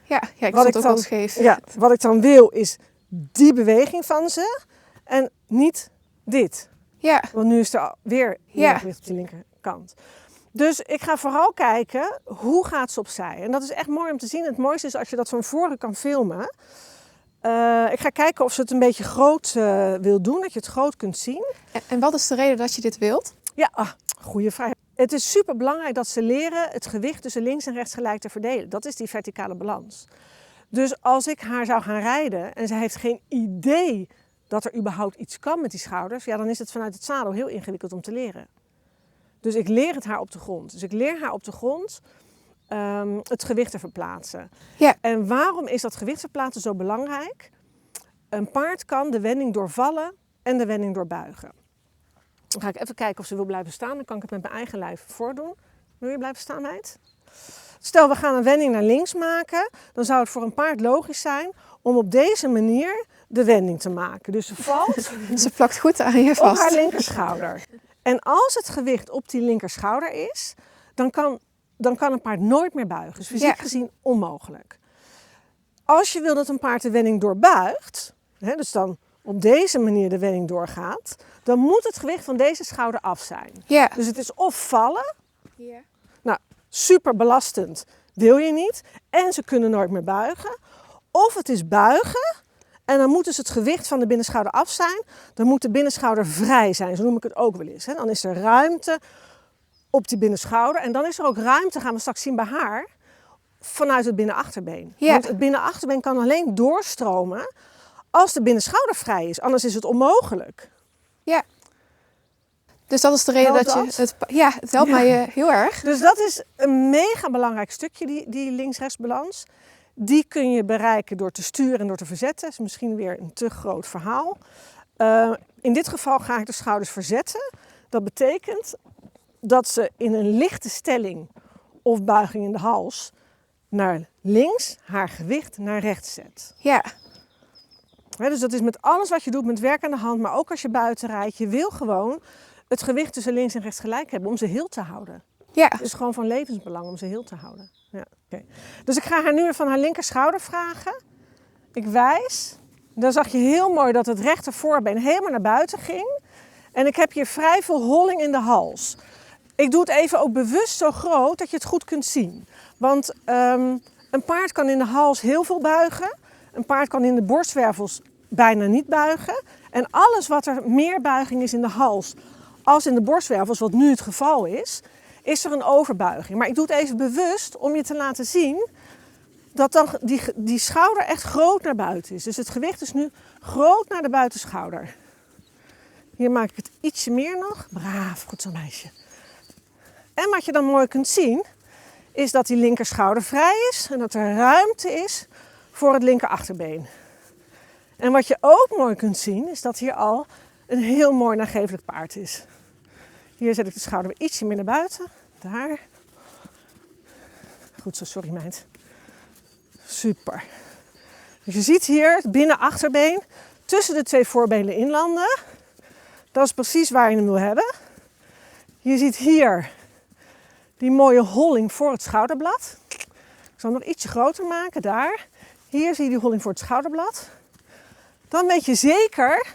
Ja, ik zie het ook wel scheef. Ja, wat ik dan wil is die beweging van ze. En niet dit. Ja. Want nu is er weer meer gewicht op de linkerkant. Dus ik ga vooral kijken, hoe gaat ze opzij? En dat is echt mooi om te zien. Het mooiste is als je dat van voren kan filmen. Ik ga kijken of ze het een beetje groot wil doen, dat je het groot kunt zien. En wat is de reden dat je dit wilt? Ja, goede vraag. Het is super belangrijk dat ze leren het gewicht tussen links en rechts gelijk te verdelen. Dat is die verticale balans. Dus als ik haar zou gaan rijden en ze heeft geen idee dat er überhaupt iets kan met die schouders, ja, dan is het vanuit het zadel heel ingewikkeld om te leren. Dus ik leer het haar op de grond. Dus ik leer haar op de grond het gewicht te verplaatsen. Ja. En waarom is dat gewicht verplaatsen zo belangrijk? Een paard kan de wending doorvallen en de wending doorbuigen. Dan ga ik even kijken of ze wil blijven staan. Dan kan ik het met mijn eigen lijf voordoen. Wil je blijven staan, meid? Stel, we gaan een wending naar links maken. Dan zou het voor een paard logisch zijn om op deze manier de wending te maken. Dus ze valt Ze plakt goed aan je op vast. haar linkerschouder. En als het gewicht op die linkerschouder is, dan kan een paard nooit meer buigen. Dus fysiek gezien onmogelijk. Als je wil dat een paard de wending doorbuigt, dus dan op deze manier de wending doorgaat, dan moet het gewicht van deze schouder af zijn. Ja. Dus het is of vallen, Ja. nou super belastend, wil je niet, en ze kunnen nooit meer buigen. Of het is buigen en dan moet dus het gewicht van de binnenschouder af zijn. Dan moet de binnenschouder vrij zijn, zo noem ik het ook wel eens. Dan is er ruimte op die binnenschouder en dan is er ook ruimte, gaan we straks zien bij haar, vanuit het binnenachterbeen. Ja. Want het binnenachterbeen kan alleen doorstromen als de binnenschouder vrij is, anders is het onmogelijk. Ja. Dus dat is de reden Helpt dat je dat? het helpt mij heel erg. Dus dat is een mega belangrijk stukje, die links-rechts balans. Die kun je bereiken door te sturen en door te verzetten. Dat is misschien weer een te groot verhaal. In dit geval ga ik de schouders verzetten. Dat betekent dat ze in een lichte stelling of buiging in de hals naar links haar gewicht naar rechts zet. Ja. Dus dat is met alles wat je doet, met werk aan de hand, maar ook als je buiten rijdt. Je wil gewoon het gewicht tussen links en rechts gelijk hebben om ze heel te houden. Ja. Het is gewoon van levensbelang om ze heel te houden. Ja, okay. Dus ik ga haar nu weer van haar linkerschouder vragen. Ik wijs. Dan zag je heel mooi dat het rechter voorbeen helemaal naar buiten ging. En ik heb hier vrij veel holling in de hals. Ik doe het even ook bewust zo groot dat je het goed kunt zien. Want een paard kan in de hals heel veel buigen. Een paard kan in de borstwervels bijna niet buigen. En alles wat er meer buiging is in de hals als in de borstwervels, wat nu het geval is er een overbuiging. Maar ik doe het even bewust om je te laten zien dat dan die schouder echt groot naar buiten is. Dus het gewicht is nu groot naar de buitenschouder. Hier maak ik het ietsje meer nog. Braaf, goed zo meisje. En wat je dan mooi kunt zien, is dat die linkerschouder vrij is en dat er ruimte is voor het linkerachterbeen. En wat je ook mooi kunt zien, is dat hier al een heel mooi nagevelijk paard is. Hier zet ik de schouder weer ietsje meer naar buiten. Daar. Goed zo, sorry meid. Super. Dus je ziet hier het binnenachterbeen tussen de twee voorbenen inlanden. Dat is precies waar je hem wil hebben. Je ziet hier die mooie holling voor het schouderblad. Ik zal hem nog ietsje groter maken, daar. Hier zie je die holling voor het schouderblad. Dan weet je zeker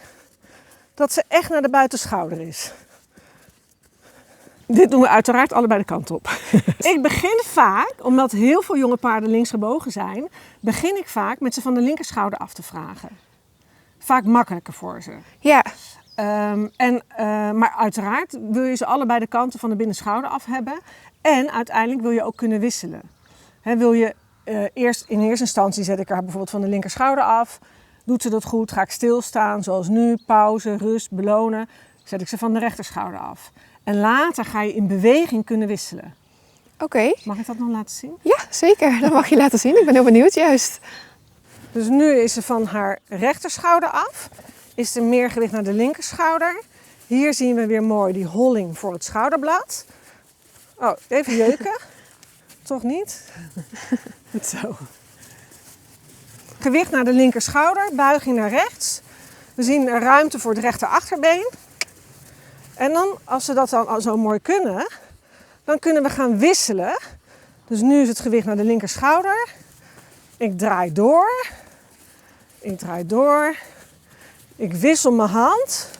dat ze echt naar de buitenschouder is. Dit doen we uiteraard allebei de kant op. Ik begin vaak, omdat heel veel jonge paarden linksgebogen zijn, begin ik vaak met ze van de linkerschouder af te vragen. Vaak makkelijker voor ze. Ja. Maar uiteraard wil je ze allebei de kanten van de binnenschouder af hebben. En uiteindelijk wil je ook kunnen wisselen. Wil je in eerste instantie zet ik haar bijvoorbeeld van de linkerschouder af. Doet ze dat goed, ga ik stilstaan, zoals nu, pauze, rust, belonen. Zet ik ze van de rechterschouder af. En later ga je in beweging kunnen wisselen. Oké. Mag ik dat nog laten zien? Ja, zeker. Dat mag je laten zien. Ik ben heel benieuwd juist. Dus nu is ze van haar rechterschouder af. Is er meer gewicht naar de linkerschouder. Hier zien we weer mooi die holling voor het schouderblad. Oh, even jeuken. Toch niet? Goed zo. Gewicht naar de linkerschouder, buiging naar rechts. We zien er ruimte voor het rechterachterbeen. En dan, als ze dat dan al zo mooi kunnen, dan kunnen we gaan wisselen. Dus nu is het gewicht naar de linkerschouder. Ik draai door. Ik draai door. Ik wissel mijn hand.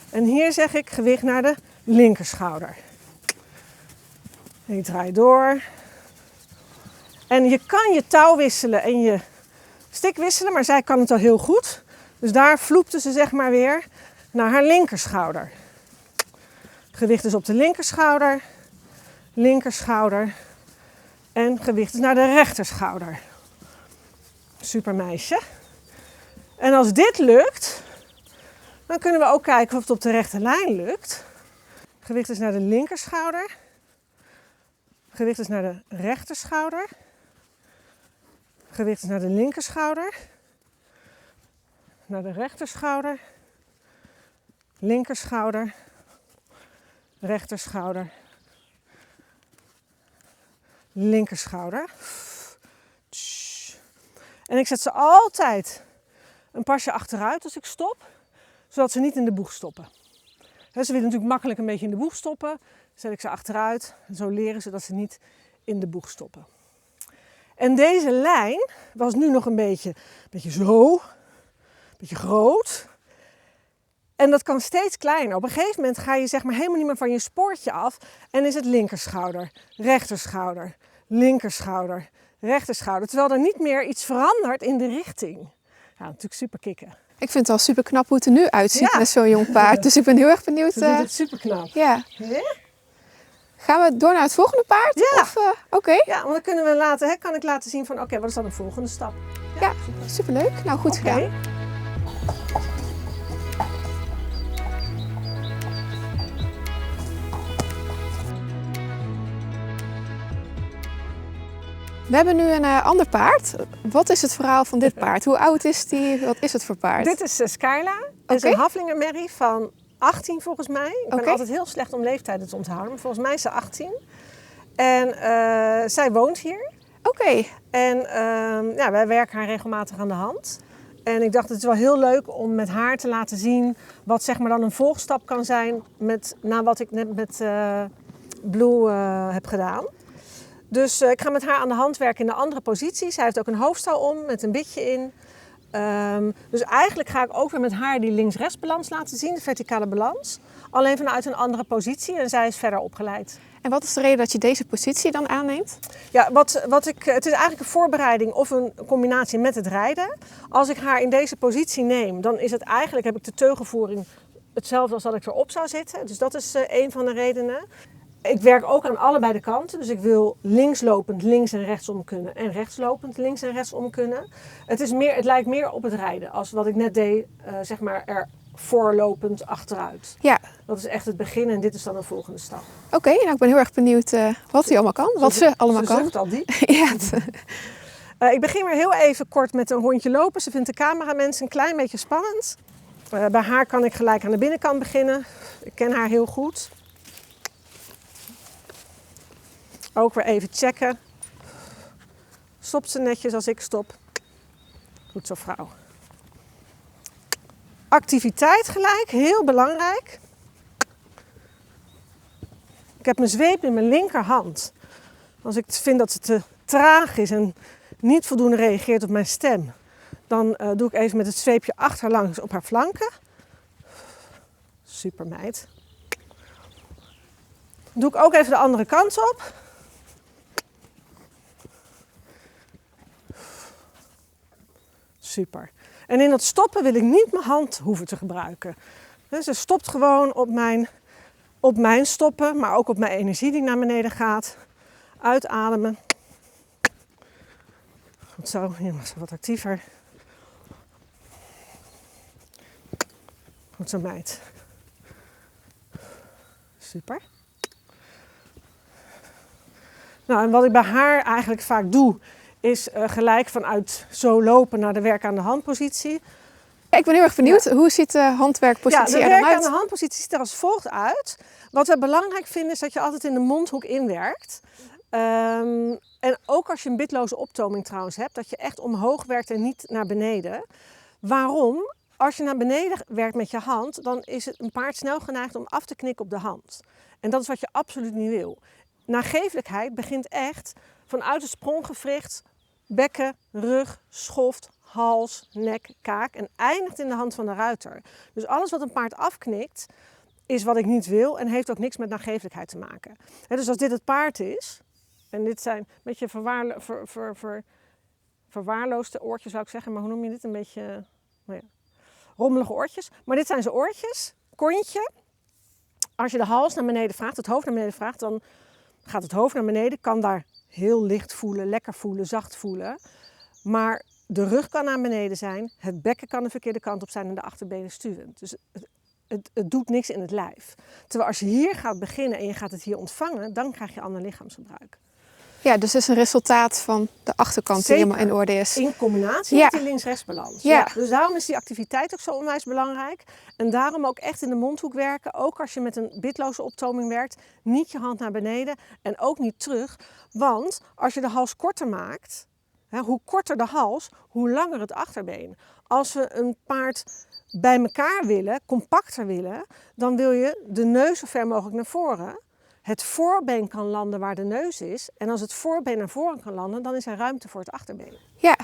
En hier zeg ik gewicht naar de linkerschouder. Ik draai door. En je kan je touw wisselen en je stik wisselen, maar zij kan het al heel goed. Dus daar vloepte ze zeg maar weer naar haar linkerschouder. Gewicht is op de linkerschouder, linkerschouder en gewicht is naar de rechterschouder. Super meisje. En als dit lukt, Dan kunnen we ook kijken of het op de rechte lijn lukt. Gewicht is naar de linkerschouder. Gewicht is naar de rechterschouder. Gewicht is naar de linkerschouder. Naar de rechterschouder. Linkerschouder. Rechterschouder. Linkerschouder. En ik zet ze altijd een pasje achteruit als ik stop, zodat ze niet in de boeg stoppen. Ze willen natuurlijk makkelijk een beetje in de boeg stoppen. Zet ik ze achteruit en zo leren ze dat ze niet in de boeg stoppen. En deze lijn was nu nog een beetje zo, een beetje groot. En dat kan steeds kleiner. Op een gegeven moment ga je zeg maar helemaal niet meer van je spoortje af en is het linkerschouder, rechterschouder, linkerschouder, rechterschouder. Terwijl er niet meer iets verandert in de richting. Ja, natuurlijk super kicken. Ik vind het al super knap hoe het er nu uitziet Ja. met zo'n jong paard. Dus ik ben heel erg benieuwd. Ze doet het super knap. Ja. Ja? Gaan we door naar het volgende paard? Ja. Of, oké. Ja, want dan kunnen we later, kan ik laten zien van oké, wat is dan de volgende stap? Ja, superleuk. Nou, goed Oké. gedaan. We hebben nu een ander paard. Wat is het verhaal van dit paard? Hoe oud is die? Wat is het voor paard? Dit is Skyla. Het is Oké. een Haflingermerrie van 18 volgens mij. Ik ben Oké. altijd heel slecht om leeftijden te onthouden, maar volgens mij is ze 18. En zij woont hier. Oké. En ja, wij werken haar regelmatig aan de hand. En ik dacht, het is wel heel leuk om met haar te laten zien wat zeg maar dan een volgstap kan zijn na wat ik net met Blue heb gedaan. Dus ik ga met haar aan de hand werken in de andere positie. Zij heeft ook een hoofdstal om met een bitje in. Dus eigenlijk ga ik ook weer met haar die links-rechts balans laten zien, de verticale balans. Alleen vanuit een andere positie en zij is verder opgeleid. En wat is de reden dat je deze positie dan aanneemt? Ja, het is eigenlijk een voorbereiding of een combinatie met het rijden. Als ik haar in deze positie neem, dan is het eigenlijk, heb ik de teugelvoering hetzelfde als dat ik erop zou zitten. Dus dat is een van de redenen. Ik werk ook aan allebei de kanten, dus ik wil linkslopend links en rechtsom kunnen en rechtslopend links en rechtsom kunnen. Het lijkt meer op het rijden als wat ik net deed, zeg maar er voorlopend achteruit. Ja. Dat is echt het begin en dit is dan een volgende stap. Oké, nou ik ben heel erg benieuwd wat hij allemaal kan. Wat ze allemaal Ze kan. zucht al diep. Ja, Ik begin weer heel even kort met een rondje lopen. Ze vindt de cameramensen een klein beetje spannend. Bij haar kan ik gelijk aan de binnenkant beginnen. Ik ken haar heel goed. Ook weer even checken. Stopt ze netjes als ik stop. Goed zo, vrouw. Activiteit gelijk, heel belangrijk. Ik heb mijn zweep in mijn linkerhand. Als ik vind dat ze te traag is en niet voldoende reageert op mijn stem, dan doe ik even met het zweepje achterlangs op haar flanken. Super meid. Doe ik ook even de andere kant op. Super. En in dat stoppen wil ik niet mijn hand hoeven te gebruiken. Dus ze stopt gewoon op mijn stoppen, maar ook op mijn energie die naar beneden gaat. Uitademen. Goed zo, hier was ze wat actiever. Goed zo, meid. Super. Nou, en wat ik bij haar eigenlijk vaak doe, is gelijk vanuit zo lopen naar de werk aan de hand positie. ik ben heel erg benieuwd. Hoe ziet de handwerkpositie Ja, de er dan werk aan de uit? handpositie ziet er als volgt uit. Wat we belangrijk vinden is dat je altijd in de mondhoek inwerkt. En ook als je een bitloze optoming trouwens hebt, dat je echt omhoog werkt en niet naar beneden. Waarom? Als je naar beneden werkt met je hand, dan is het een paard snel geneigd om af te knikken op de hand. En dat is wat je absoluut niet wil. Nagevelijkheid begint echt vanuit het spronggewricht, bekken, rug, schoft, hals, nek, kaak en eindigt in de hand van de ruiter. Dus alles wat een paard afknikt, is wat ik niet wil en heeft ook niks met nagevelijkheid te maken. Dus als dit het paard is, en dit zijn een beetje verwaarloosde oortjes zou ik zeggen, maar hoe noem je dit? Een beetje rommelige oortjes. Maar dit zijn zijn oortjes, kontje. Als je de hals naar beneden vraagt, het hoofd naar beneden vraagt, dan gaat het hoofd naar beneden, kan daar heel licht voelen, lekker voelen, zacht voelen. Maar de rug kan naar beneden zijn, het bekken kan de verkeerde kant op zijn en de achterbenen stuwend. Dus het doet niks in het lijf. Terwijl als je hier gaat beginnen en je gaat het hier ontvangen, dan krijg je ander lichaamsgebruik. Ja, dus het is een resultaat van de achterkant die helemaal in orde is. In combinatie met die links-rechtsbalans. Ja. Ja. Dus daarom is die activiteit ook zo onwijs belangrijk. En daarom ook echt in de mondhoek werken. Ook als je met een bitloze optoming werkt. Niet je hand naar beneden en ook niet terug. Want als je de hals korter maakt, hoe korter de hals, hoe langer het achterbeen. Als we een paard bij elkaar willen, compacter willen, dan wil je de neus zo ver mogelijk naar voren. Het voorbeen kan landen waar de neus is. En als het voorbeen naar voren kan landen, dan is er ruimte voor het achterbeen. Ja.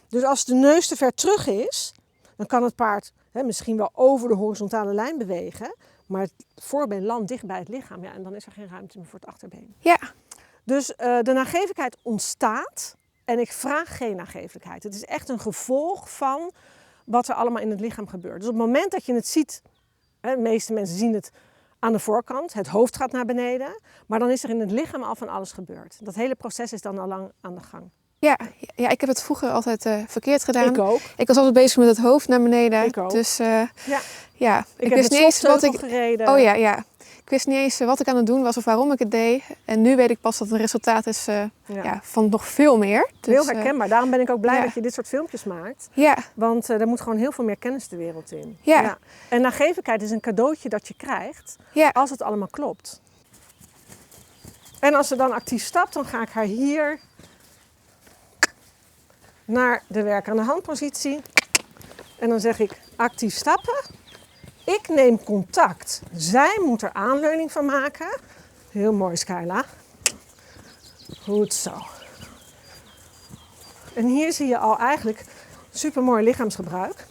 Dus als de neus te ver terug is, dan kan het paard misschien wel over de horizontale lijn bewegen. Maar het voorbeen landt dicht bij het lichaam. Ja, en dan is er geen ruimte meer voor het achterbeen. Ja. Dus de nagevelijkheid ontstaat. En ik vraag geen nagevelijkheid. Het is echt een gevolg van wat er allemaal in het lichaam gebeurt. Dus op het moment dat je het ziet, de meeste mensen zien het aan de voorkant, het hoofd gaat naar beneden, maar dan is er in het lichaam al van alles gebeurd. Dat hele proces is dan al lang aan de gang. Ja, ik heb het vroeger altijd verkeerd gedaan. Ik ook. Ik was altijd bezig met het hoofd naar beneden. Ik ook. Dus ja. Ik wist niet eens wat ik gereden. Oh ja. Ik wist niet eens wat ik aan het doen was of waarom ik het deed. En nu weet ik pas dat het een resultaat is van nog veel meer. Dus, heel herkenbaar. Daarom ben ik ook blij dat je dit soort filmpjes maakt. Ja. Want er moet gewoon heel veel meer kennis de wereld in. Ja. En nagevelijkheid is een cadeautje dat je krijgt als het allemaal klopt. En als ze dan actief stapt, dan ga ik haar hier naar de werk aan de handpositie. En dan zeg ik actief stappen. Ik neem contact. Zij moet er aanleuning van maken. Heel mooi, Skyla. Goed zo. En hier zie je al eigenlijk supermooi lichaamsgebruik.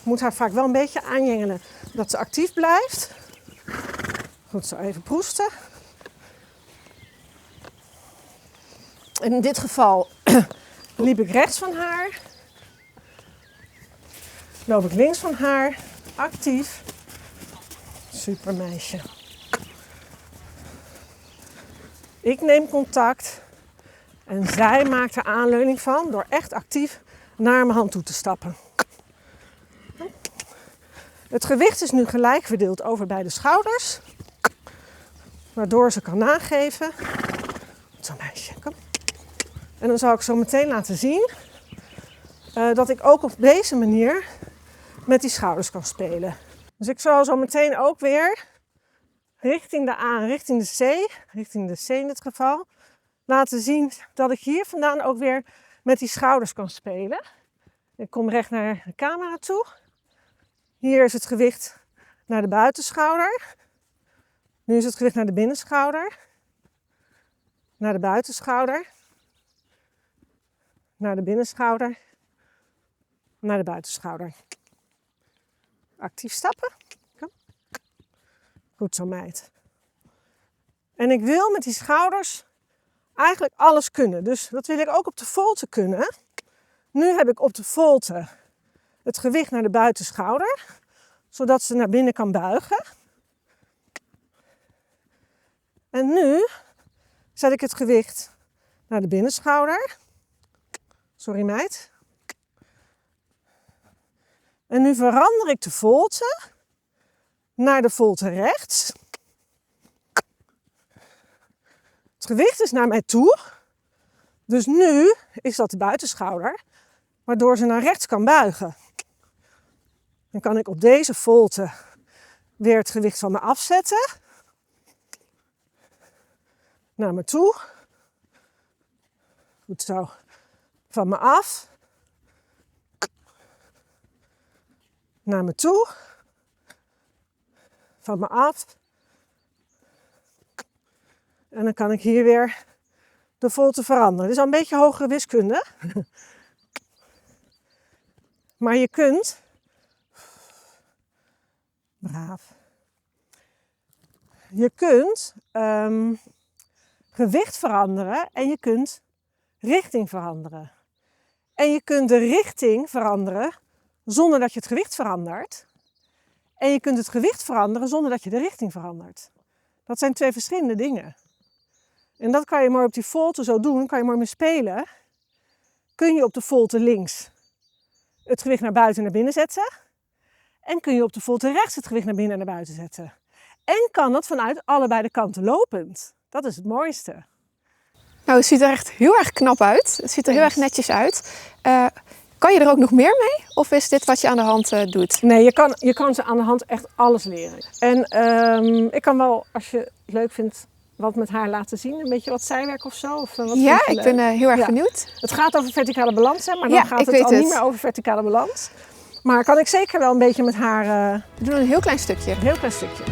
Moet haar vaak wel een beetje aanjengelen dat ze actief blijft. Goed zo, even proesten. En in dit geval liep ik rechts van haar. Loop ik links van haar, actief. Super meisje. Ik neem contact en zij maakt er aanleuning van door echt actief naar mijn hand toe te stappen. Het gewicht is nu gelijk verdeeld over beide schouders, waardoor ze kan nageven. Zo meisje, kom. En dan zal ik zo meteen laten zien dat ik ook op deze manier met die schouders kan spelen. Dus ik zal zo meteen ook weer richting de A en richting de C in dit geval, laten zien dat ik hier vandaan ook weer met die schouders kan spelen. Ik kom recht naar de camera toe. Hier is het gewicht naar de buitenschouder. Nu is het gewicht naar de binnenschouder. Naar de buitenschouder. Naar de binnenschouder. Naar de buitenschouder. Actief stappen. Kom. Goed zo, meid. En ik wil met die schouders eigenlijk alles kunnen. Dus dat wil ik ook op de volte kunnen. Nu heb ik op de volte het gewicht naar de buitenschouder, zodat ze naar binnen kan buigen. En nu zet ik het gewicht naar de binnenschouder. Sorry, meid. En nu verander ik de volte naar de volte rechts. Het gewicht is naar mij toe. Dus nu is dat de buitenschouder, waardoor ze naar rechts kan buigen. Dan kan ik op deze volte weer het gewicht van me afzetten. Naar me toe. Goed zo. Van me af. Naar me toe. Van me af. En dan kan ik hier weer de volte veranderen. Dit is al een beetje hogere wiskunde. Maar je kunt... Braaf. Je kunt gewicht veranderen en je kunt richting veranderen. En je kunt de richting veranderen zonder dat je het gewicht verandert. En je kunt het gewicht veranderen zonder dat je de richting verandert. Dat zijn twee verschillende dingen. En dat kan je mooi op die volte zo doen, kan je mooi mee spelen. kun je op de volte links het gewicht naar buiten en naar binnen zetten. En kun je op de volte rechts het gewicht naar binnen en naar buiten zetten. En kan dat vanuit allebei de kanten lopend. Dat is het mooiste. Nou, het ziet er echt heel erg knap uit. Het ziet er heel erg netjes uit. Kan je er ook nog meer mee? Of is dit wat je aan de hand doet? Nee, je kan ze aan de hand echt alles leren. En ik kan wel, als je het leuk vindt, wat met haar laten zien. Een beetje wat zijwerk of zo. Of, wat Ja, ik ben heel erg benieuwd. Het gaat over verticale balans, hè, maar dan gaat het al niet meer over verticale balans. Maar kan ik zeker wel een beetje met haar... We doen een heel klein stukje. Een heel klein stukje.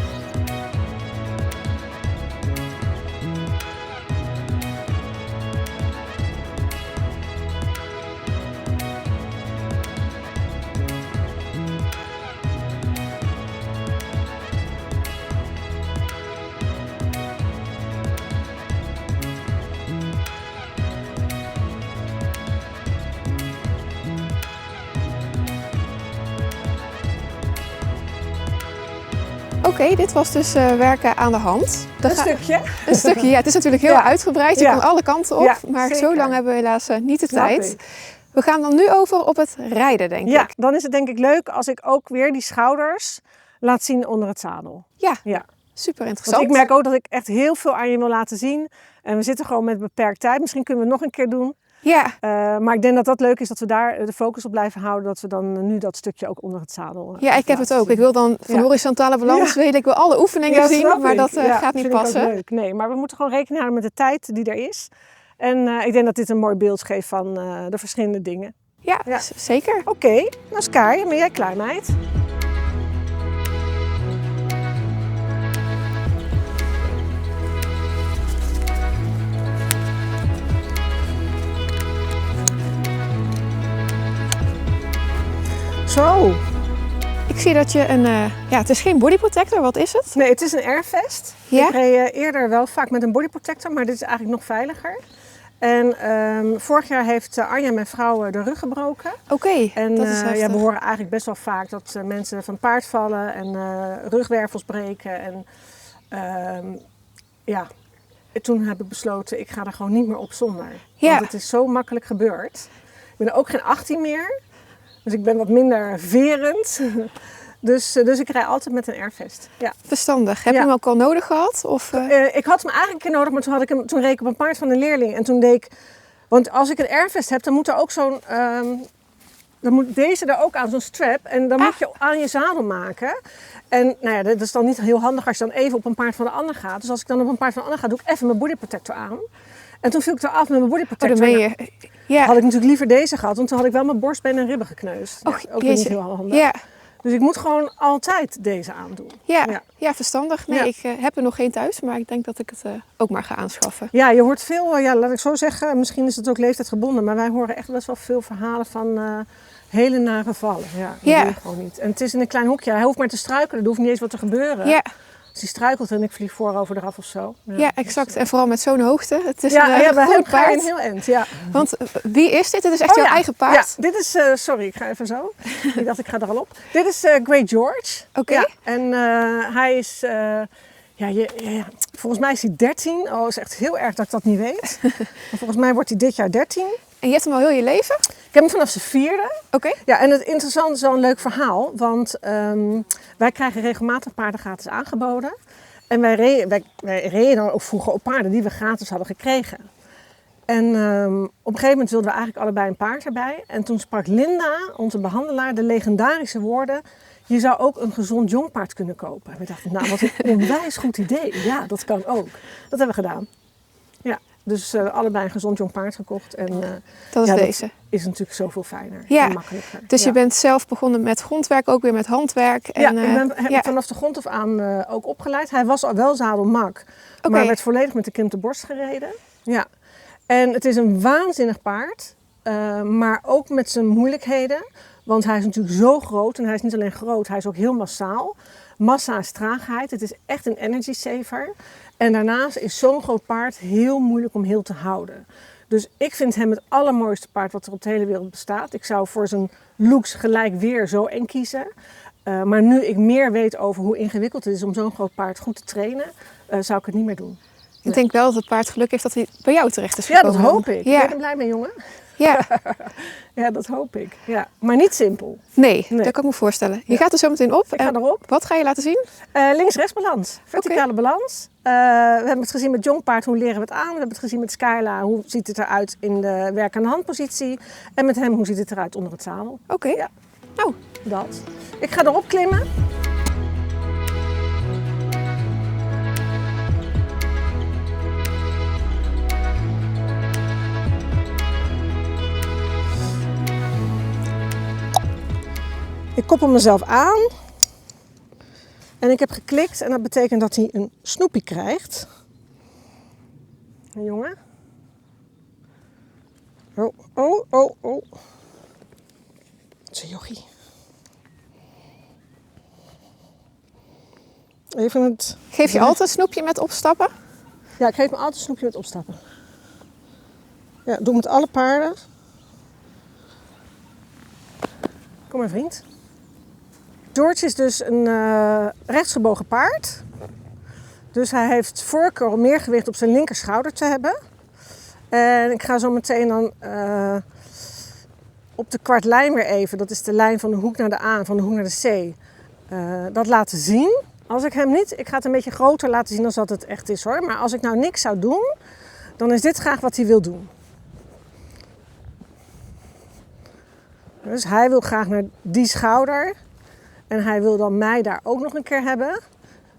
Oké, dit was dus werken aan de hand. Een stukje. Een stukje, ja. Het is natuurlijk heel uitgebreid. Je kan alle kanten op. Maar zeker. Zo lang hebben we helaas niet de tijd. We gaan dan nu over op het rijden, denk ik. Ja, dan is het denk ik leuk als ik ook weer die schouders laat zien onder het zadel. Ja. Super interessant. Want ik merk ook dat ik echt heel veel aan je wil laten zien. En we zitten gewoon met beperkt tijd. Misschien kunnen we het nog een keer doen. Ja. Maar ik denk dat dat leuk is dat we daar de focus op blijven houden. Dat we dan nu dat stukje ook onder het zadel Ja, ik heb het ook. Ik wil dan van horizontale balans weet ik wil alle oefeningen zien. Maar dat gaat niet passen. Ik ook leuk. Nee, maar we moeten gewoon rekening houden met de tijd die er is. En ik denk dat dit een mooi beeld geeft van de verschillende dingen. Ja. Zeker. Oké, nou Sky, ben jij klaar, meid? Zo. Ik zie dat je een... het is geen body protector. Wat is het? Nee, het is een airvest. Ja? Ik reed eerder wel vaak met een body protector, maar dit is eigenlijk nog veiliger. En vorig jaar heeft Anja, mijn vrouw, de rug gebroken. Oké, En dat is heftig. we horen eigenlijk best wel vaak dat mensen van paard vallen en rugwervels breken. En toen heb ik besloten, ik ga er gewoon niet meer op zonder. Ja. Want het is zo makkelijk gebeurd. Ik ben ook geen 18 meer. Dus ik ben wat minder verend. Dus ik rij altijd met een airvest. Ja. Verstandig. Heb je hem ook al nodig gehad? Of, Ik had hem eigenlijk een keer nodig, maar toen reed ik op een paard van een leerling. En toen deed ik... Want als ik een airvest heb, dan moet er ook zo'n... dan moet deze er ook aan, zo'n strap. En dan moet je aan je zadel maken. En nou ja, dat is dan niet heel handig als je dan even op een paard van de ander gaat. Dus als ik dan op een paard van de ander ga, doe ik even mijn body protector aan. En toen viel ik eraf met mijn body protector. dan ben je... Ja. Had ik natuurlijk liever deze gehad, want toen had ik wel mijn borstbeen en ribben gekneusd. Ook niet heel handig. Ja. Dus ik moet gewoon altijd deze aandoen. Ja, verstandig. Nee, ik heb er nog geen thuis, maar ik denk dat ik het ook maar ga aanschaffen. Ja, je hoort veel, laat ik zo zeggen, misschien is het ook leeftijdgebonden, maar wij horen echt best wel veel verhalen van hele nare vallen. Ja, dat doe je gewoon niet. En het is in een klein hokje, hij hoeft maar te struikelen, er hoeft niet eens wat te gebeuren. Ja. Als hij struikelt en ik vlieg voorover eraf of zo. Ja, exact. Dus, en vooral met zo'n hoogte. Het is een goed paard. Een heel eind, ja. Want wie is dit? Dit is echt jouw eigen paard? Ja, dit is, sorry, ik ga even zo. Ik dacht, ik ga er al op. Dit is Great George. Oké. Ja, en hij is, volgens mij is hij 13. Oh, is echt heel erg dat ik dat niet weet. Maar volgens mij wordt hij dit jaar 13. En je hebt hem al heel je leven? Ik heb hem vanaf zijn 4e. Oké. Ja, en het interessante is wel een leuk verhaal. Want wij krijgen regelmatig paarden gratis aangeboden. En wij reden dan ook vroeger op paarden die we gratis hadden gekregen. En op een gegeven moment wilden we eigenlijk allebei een paard erbij. En toen sprak Linda, onze behandelaar, de legendarische woorden: je zou ook een gezond jong paard kunnen kopen. En we dachten, nou, wat een onwijs goed idee. Ja, dat kan ook. Dat hebben we gedaan. Ja, dus allebei een gezond jong paard gekocht. En dat is deze. Dat is natuurlijk zoveel fijner en makkelijker. Dus je bent zelf begonnen met grondwerk, ook weer met handwerk. En, ik ben vanaf de grond af aan ook opgeleid. Hij was al wel zadelmak, maar werd volledig met de krimpte borst gereden. Ja. En het is een waanzinnig paard, maar ook met zijn moeilijkheden. Want hij is natuurlijk zo groot en hij is niet alleen groot, hij is ook heel massaal. Massa is traagheid, het is echt een energy saver. En daarnaast is zo'n groot paard heel moeilijk om heel te houden. Dus ik vind hem het allermooiste paard wat er op de hele wereld bestaat. Ik zou voor zijn looks gelijk weer zo eng kiezen. Maar nu ik meer weet over hoe ingewikkeld het is om zo'n groot paard goed te trainen, zou ik het niet meer doen. Ik denk wel dat het paard geluk heeft dat hij bij jou terecht is gekomen. Ja, dat hoop ik. Ben je er blij mee, jongen? Ja, Ja, dat hoop ik. Ja. Maar niet simpel. nee, Nee. dat kan ik me voorstellen. Je Ja. gaat er zo meteen op. Ik ga erop. Wat ga je laten zien? Links-rechts balans. Verticale balans. We hebben het gezien met jongpaard, hoe leren we het aan. We hebben het gezien met Skyla, hoe ziet het eruit in de werk aan de handpositie. En met hem, hoe ziet het eruit onder het zadel. Oké. Ja. Nou, Dat. Ik ga erop klimmen. Ik koppel mezelf aan. En ik heb geklikt en dat betekent dat hij een snoepie krijgt. Een jongen. Oh, oh, oh, oh. Het is een jochie. Even het... geef je altijd een snoepje met opstappen? Ja, ik geef me altijd een snoepje met opstappen. Ja, doe met alle paarden. Kom maar vriend. George is dus een rechtsgebogen paard. Dus hij heeft voorkeur om meer gewicht op zijn linkerschouder te hebben. En ik ga zo meteen dan op de kwartlijn weer even, dat is de lijn van de hoek naar de A, van de hoek naar de C, dat laten zien. Als ik hem niet, ik ga het een beetje groter laten zien dan dat het echt is hoor. Maar als ik nou niks zou doen, dan is dit graag wat hij wil doen. Dus hij wil graag naar die schouder. En hij wil dan mij daar ook nog een keer hebben.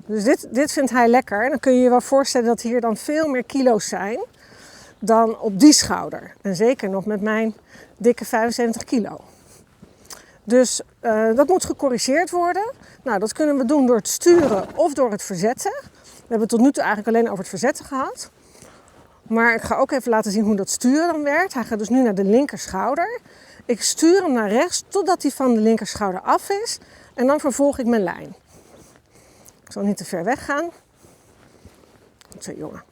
Dus dit vindt hij lekker. En dan kun je je wel voorstellen dat hier dan veel meer kilo's zijn dan op die schouder. En zeker nog met mijn dikke 75 kilo. Dus dat moet gecorrigeerd worden. Nou, dat kunnen we doen door het sturen of door het verzetten. We hebben het tot nu toe eigenlijk alleen over het verzetten gehad. Maar ik ga ook even laten zien hoe dat sturen dan werkt. Hij gaat dus nu naar de linkerschouder. Ik stuur hem naar rechts totdat hij van de linkerschouder af is. En dan vervolg ik mijn lijn. Ik zal niet te ver weggaan. Zo jongen.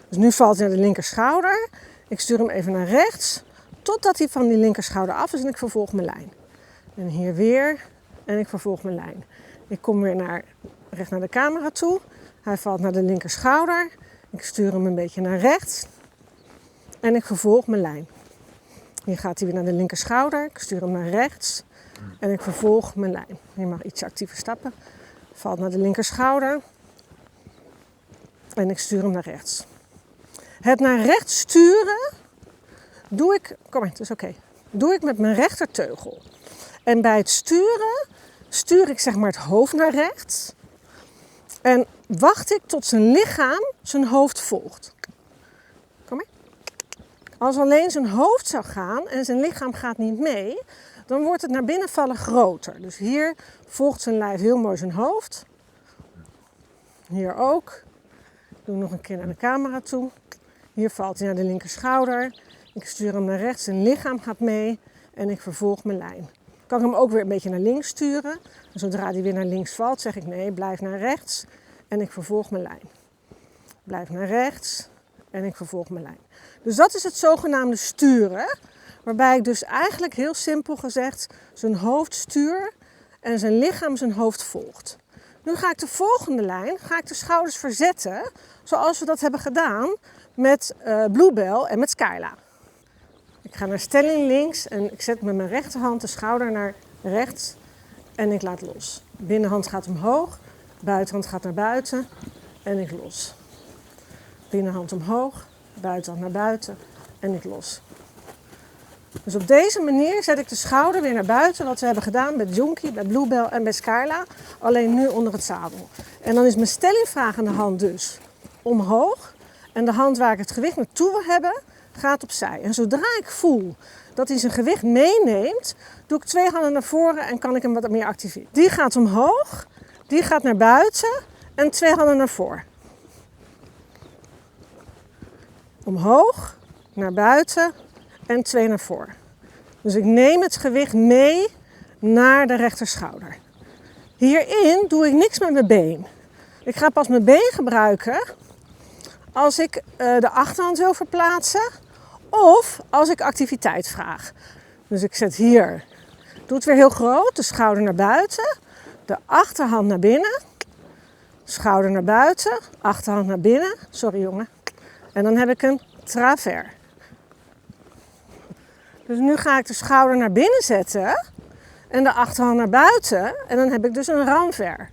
Dus nu valt hij naar de linkerschouder. Ik stuur hem even naar rechts. Totdat hij van die linkerschouder af is en ik vervolg mijn lijn. En hier weer. En ik vervolg mijn lijn. Ik kom weer recht naar de camera toe. Hij valt naar de linkerschouder. Ik stuur hem een beetje naar rechts. En ik vervolg mijn lijn. Hier gaat hij weer naar de linkerschouder. Ik stuur hem naar rechts. En ik vervolg mijn lijn. Je mag ietsje actiever stappen. Valt naar de linkerschouder. En ik stuur hem naar rechts. Het naar rechts sturen doe ik... Kom maar, het is oké. Doe ik met mijn rechterteugel. En bij het sturen stuur ik zeg maar het hoofd naar rechts. En wacht ik tot zijn lichaam zijn hoofd volgt. Kom maar. Als alleen zijn hoofd zou gaan en zijn lichaam gaat niet mee, dan wordt het naar binnen vallen groter. Dus hier volgt zijn lijf heel mooi zijn hoofd. Hier ook. Ik doe nog een keer naar de camera toe. Hier valt hij naar de linkerschouder. Ik stuur hem naar rechts, zijn lichaam gaat mee en ik vervolg mijn lijn. Kan ik hem ook weer een beetje naar links sturen. En zodra hij weer naar links valt, zeg ik nee, blijf naar rechts en ik vervolg mijn lijn. Blijf naar rechts en ik vervolg mijn lijn. Dus dat is het zogenaamde sturen, waarbij ik dus eigenlijk heel simpel gezegd zijn hoofd stuur en zijn lichaam zijn hoofd volgt. Nu ga ik de volgende lijn, ga ik de schouders verzetten, zoals we dat hebben gedaan met Bluebell en met Skyla. Ik ga naar stelling links en ik zet met mijn rechterhand de schouder naar rechts en ik laat los. Binnenhand gaat omhoog, buitenhand gaat naar buiten en ik los. Binnenhand omhoog, buitenhand naar buiten en ik los. Dus op deze manier zet ik de schouder weer naar buiten, wat we hebben gedaan met Jonkie, bij Bluebell en bij Skyla, alleen nu onder het zadel. En dan is mijn stellingvragende hand dus omhoog en de hand waar ik het gewicht naartoe wil hebben, gaat opzij. En zodra ik voel dat hij zijn gewicht meeneemt, doe ik 2 handen naar voren en kan ik hem wat meer activeren. Die gaat omhoog, die gaat naar buiten en 2 handen naar voren. Omhoog, naar buiten en 2 naar voren. Dus ik neem het gewicht mee naar de rechterschouder. Hierin doe ik niks met mijn been. Ik ga pas mijn been gebruiken als ik de achterhand wil verplaatsen of als ik activiteit vraag. Dus ik zet hier, doe het weer heel groot, de schouder naar buiten, de achterhand naar binnen, schouder naar buiten, achterhand naar binnen, sorry jongen. En dan heb ik een travers. Dus nu ga ik de schouder naar binnen zetten en de achterhand naar buiten. En dan heb ik dus een ramver.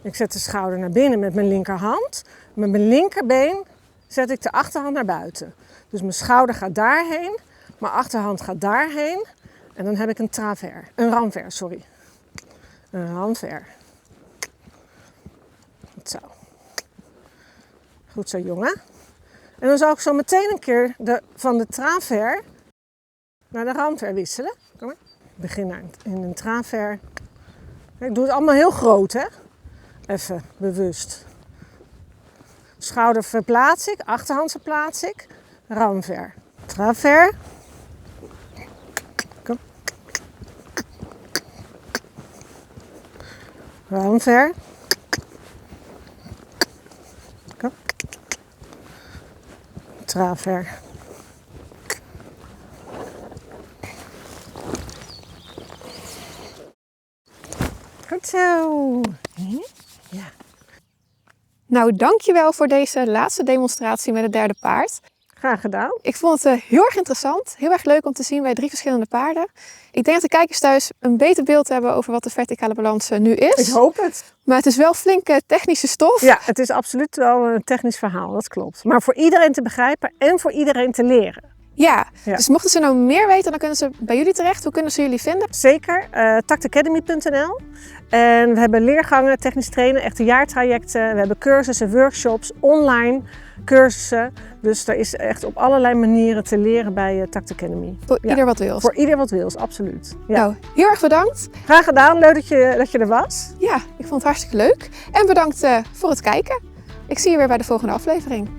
Ik zet de schouder naar binnen met mijn linkerhand. Met mijn linkerbeen zet ik de achterhand naar buiten. Dus mijn schouder gaat daarheen, mijn achterhand gaat daarheen. En dan heb ik een ramver, sorry. Een ramver. Goed zo. Goed zo, jongen. En dan zal ik zo meteen een keer van de traver naar de ramver wisselen. Kom maar. Ik begin in een traver. Ik doe het allemaal heel groot, hè. Even bewust. Schouder verplaats ik, achterhand verplaats ik. Ramver. Traver. Kom. Ramver. Kom. Traver. Goed zo. Ja. Nou, dankjewel voor deze laatste demonstratie met het derde paard. Graag gedaan. Ik vond het heel erg interessant. Heel erg leuk om te zien bij 3 verschillende paarden. Ik denk dat de kijkers thuis een beter beeld hebben over wat de verticale balans nu is. Ik hoop het. Maar het is wel flinke technische stof. Ja, het is absoluut wel een technisch verhaal, dat klopt. Maar voor iedereen te begrijpen en voor iedereen te leren. Ja, Ja. Dus mochten ze nou meer weten, dan kunnen ze bij jullie terecht. Hoe kunnen ze jullie vinden? Zeker, tactacademy.nl. En we hebben leergangen, technisch trainen, echte jaartrajecten. We hebben cursussen, workshops, online cursussen. Dus er is echt op allerlei manieren te leren bij Tact Academy. Voor ieder wat wil. Voor ieder wat wil, absoluut. Ja. Nou, heel erg bedankt. Graag gedaan, leuk dat je er was. Ja, ik vond het hartstikke leuk. En bedankt voor het kijken. Ik zie je weer bij de volgende aflevering.